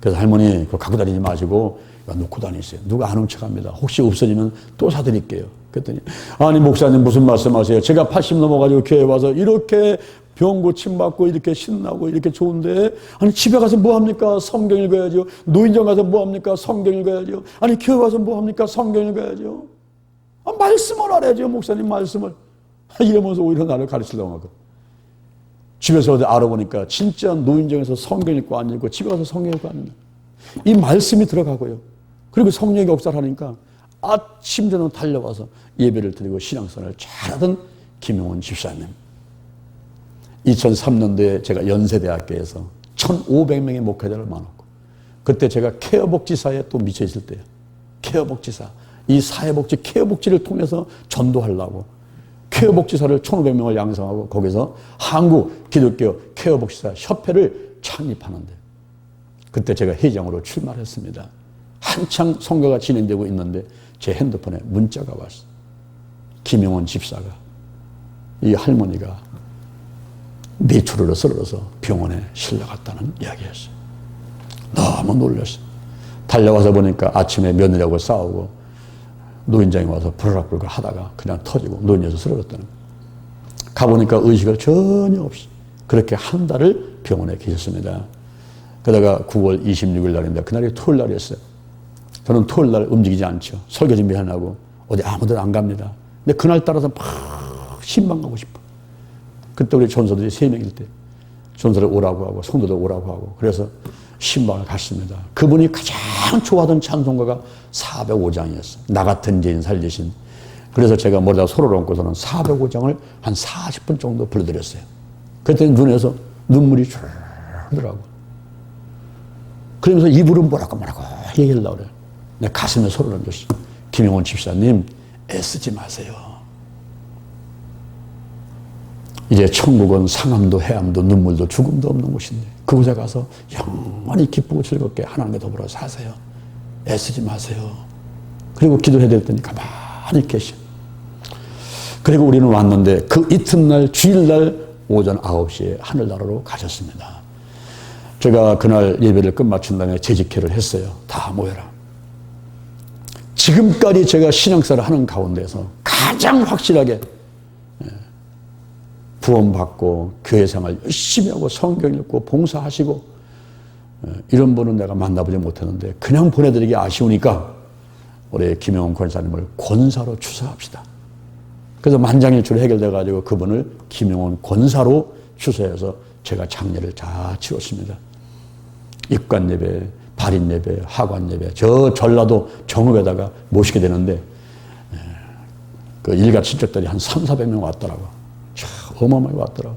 그래서 할머니 그거 갖고 다니지 마시고 놓고 다니세요. 누가 아는 척합니다. 혹시 없어지면 또 사드릴게요. 그랬더니 아니 목사님 무슨 말씀하세요? 제가 80 넘어가지고 교회 와서 이렇게 병 고침 받고 이렇게 신나고 이렇게 좋은데 아니 집에 가서 뭐 합니까? 성경 읽어야죠. 노인정 가서 뭐 합니까? 성경 읽어야죠. 아니 교회 와서 뭐 합니까? 성경 읽어야죠. 말씀을 알아야죠. 목사님 말씀을. 이러면서 오히려 나를 가르치려고 하고 집에서 어디 알아보니까 진짜 노인정에서 성경 읽고 안 읽고 집에 가서 성경 읽고 안 읽고 이 말씀이 들어가고요. 그리고 성령의 역사를 하니까 아침 저녁 달려와서 예배를 드리고 신앙생활을 잘하던 김용원 집사님. 2003년도에 제가 연세대학교에서 1,500명의 목회자를 많았고 그때 제가 케어복지사에 또 미쳐 있을 때예요. 케어복지사. 이 사회복지 케어복지를 통해서 전도하려고 케어복지사를 1,500명을 양성하고 거기서 한국 기독교 케어복지사 협회를 창립하는데 그때 제가 회장으로 출마했습니다. 한창 선거가 진행되고 있는데 제 핸드폰에 문자가 왔어요. 김용원 집사가 이 할머니가 뇌출혈로 쓰러져서 병원에 실려갔다는 이야기였어요. 너무 놀랐어요. 달려와서 보니까 아침에 며느리하고 싸우고 노인장에 와서 부르락부르락 하다가 그냥 터지고 노인에서 쓰러졌다는 거예요. 가보니까 의식을 전혀 없이 그렇게 한 달을 병원에 계셨습니다. 그러다가 9월 26일 날인데 그날이 토요일 날이었어요. 저는 토요일 날 움직이지 않죠. 설교 준비하려고 어디 아무데나 안 갑니다. 근데 그날 따라서 막 신방 가고 싶어. 그때 우리 전사들이 3명일 때 전사를 오라고 하고 성도들 오라고 하고 그래서 신방을 갔습니다. 그분이 가장 좋아하던 찬송가가 405장이었어요. 나 같은 죄인 살리신. 그래서 제가 머리다 소를 얹고서는 405장을 한 40분 정도 불러드렸어요. 그랬더니 눈에서 눈물이 쭉 흐르더라고. 그러면서 입으로 뭐라고 얘기하려고 그래요. 내 가슴에 소를 얹었어요. 김용원 집사님 애쓰지 마세요. 이제 천국은 상함도 해함도 눈물도 죽음도 없는 곳인데 그곳에 가서 영원히 기쁘고 즐겁게 하나님과 더불어 사세요. 애쓰지 마세요. 그리고 기도해야 될 때니 가만히 가만히 계셔. 그리고 우리는 왔는데 그 이튿날 주일날 오전 9시에 하늘나라로 가셨습니다. 제가 그날 예배를 끝마친 다음에 재직회를 했어요. 다 모여라. 지금까지 제가 신앙생활을 하는 가운데서 가장 확실하게 구원받고 교회생활 열심히 하고 성경 읽고 봉사하시고 이런 분은 내가 만나보지 못했는데 그냥 보내드리기 아쉬우니까 우리 김영원 권사님을 권사로 추서합시다. 그래서 만장일치로 해결돼가지고 그분을 김영원 권사로 추서해서 제가 장례를 다 치렀습니다. 입관 예배, 발인 예배, 하관 예배, 저 전라도 정읍에다가 모시게 되는데 그 일가 친척들이 한 300~400명 왔더라고. 참 어마어마하게 왔더라고.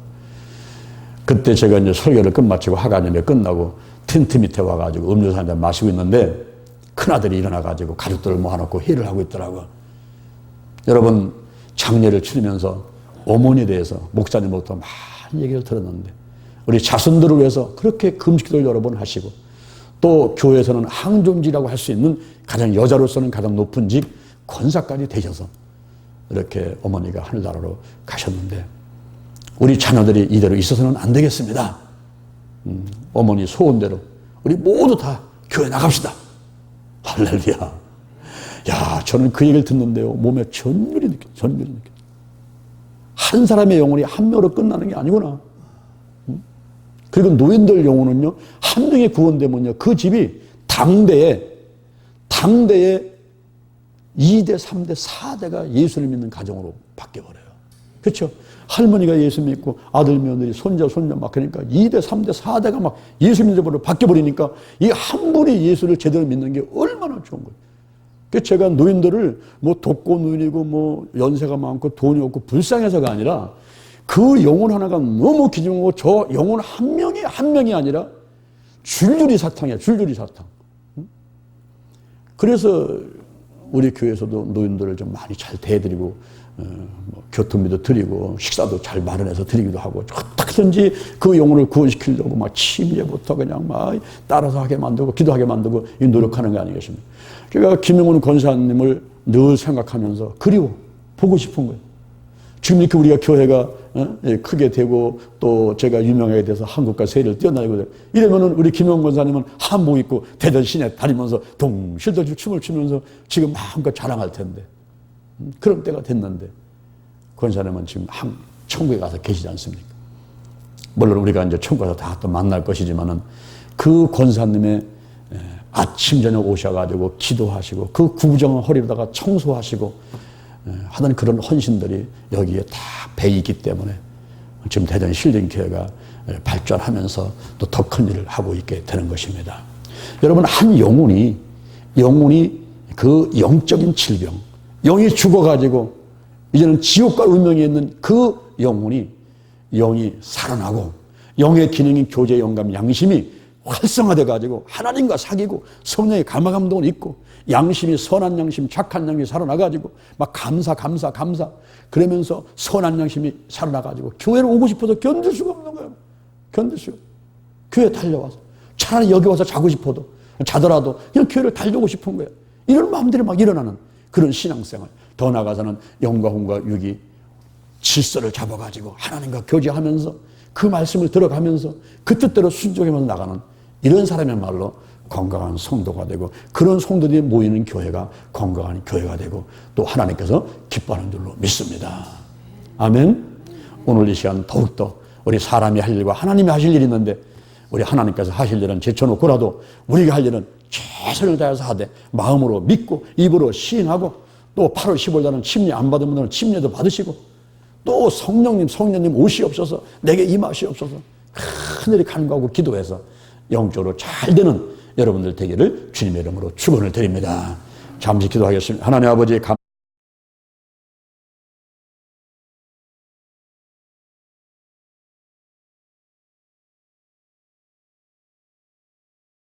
그때 제가 이제 설교를 끝마치고 하관 예배 끝나고 텐트 밑에 와가지고 음료수 한잔 마시고 있는데 큰아들이 일어나가지고 가족들을 모아놓고 회의를 하고 있더라고. 여러분, 장례를 치르면서 어머니에 대해서 목사님부터 많은 얘기를 들었는데 우리 자손들을 위해서 그렇게 금식기도를 여러 번 하시고 또 교회에서는 항존지라고 할 수 있는 가장 여자로서는 가장 높은 직 권사까지 되셔서 이렇게 어머니가 하늘나라로 가셨는데 우리 자녀들이 이대로 있어서는 안 되겠습니다. 어머니 소원대로 우리 모두 다 교회 나갑시다. 할렐루야. 야, 저는 그 얘기를 듣는데요. 몸에 전율이 느껴. 한 사람의 영혼이 한 명으로 끝나는 게 아니구나. 그리고 노인들 영혼은요, 한 명이 구원되면요, 그 집이 당대에 2대, 3대, 4대가 예수를 믿는 가정으로 바뀌어버려요. 그렇죠? 할머니가 예수 믿고 아들, 며느리, 손자 막 그러니까 2대, 3대, 4대가 막 예수 믿음으로 바뀌어버리니까 이 한 분이 예수를 제대로 믿는 게 얼마나 좋은 거예요. 그래서 제가 노인들을 뭐 독고 노인이고 뭐 연세가 많고 돈이 없고 불쌍해서가 아니라 그 영혼 하나가 너무 기중하고 저 영혼 한 명이 아니라 줄줄이 사탕이야. 줄줄이 사탕. 그래서 우리 교회에서도 노인들을 좀 많이 잘 대해드리고 뭐 교통비도 드리고 식사도 잘 마련해서 드리기도 하고 어떻게든지 그 영혼을 구원시키려고 막 침례부터 그냥 막 따라서 하게 만들고 기도하게 만들고 노력하는 거 아니겠습니까? 그러니까 김영원 권사님을 늘 생각하면서 그리워 보고 싶은 거예요. 지금 이렇게 우리가 교회가 크게 되고 또 제가 유명하게 돼서 한국과 세계를 뛰어다니고 이러면은 우리 김영원 권사님은 한복 입고 대전 시내 다니면서 동실도실 춤을 추면서 지금 마음껏 자랑할 텐데 그런 때가 됐는데 권사님은 지금 천국에 가서 계시지 않습니까? 물론 우리가 이제 천국 가서 다 또 만날 것이지만은 그 권사님의 아침 저녁 오셔가지고 기도하시고 그 구부정한 허리로다가 청소하시고 하던 그런 헌신들이 여기에 다 배이기 때문에 지금 대전 힐링교회가 발전하면서 또 더 큰 일을 하고 있게 되는 것입니다. 여러분, 한 영혼이 그 영적인 질병, 영이 죽어가지고 이제는 지옥과 운명에 있는 그 영이 살아나고 영의 기능인 교제, 영감, 양심이 활성화돼가지고 하나님과 사귀고 성령의 감화감동을 있고 양심이 선한 양심, 착한 양심이 살아나가지고 막 감사 그러면서 선한 양심이 살아나가지고 교회를 오고 싶어도 견딜 수가 없는 거예요. 견딜 수가. 교회 달려와서 차라리 여기 와서 자고 싶어도 자더라도 그냥 교회를 달려오고 싶은 거예요. 이런 마음들이 막 일어나는 그런 신앙생활. 더 나아가서는 영과 혼과 육이 질서를 잡아가지고 하나님과 교제하면서 그 말씀을 들어가면서 그 뜻대로 순종하면서 나가는 이런 사람이야말로 건강한 성도가 되고 그런 성도들이 모이는 교회가 건강한 교회가 되고 또 하나님께서 기뻐하는 줄로 믿습니다. 아멘. 오늘 이 시간 더욱더 우리 사람이 할 일과 하나님이 하실 일이 있는데 우리 하나님께서 하실 일은 제쳐놓고라도 우리가 할 일은 최선을 다해서 하되 마음으로 믿고 입으로 시인하고 또 8월 15일 날은 침례 안 받은 분들은 침례도 받으시고 또 성령님 오시옵소서 내게 임하시옵소서 하늘이 간구하고 기도해서 영적으로 잘 되는 여러분들 되기를 주님의 이름으로 축원을 드립니다. 잠시 기도하겠습니다. 하나님 아버지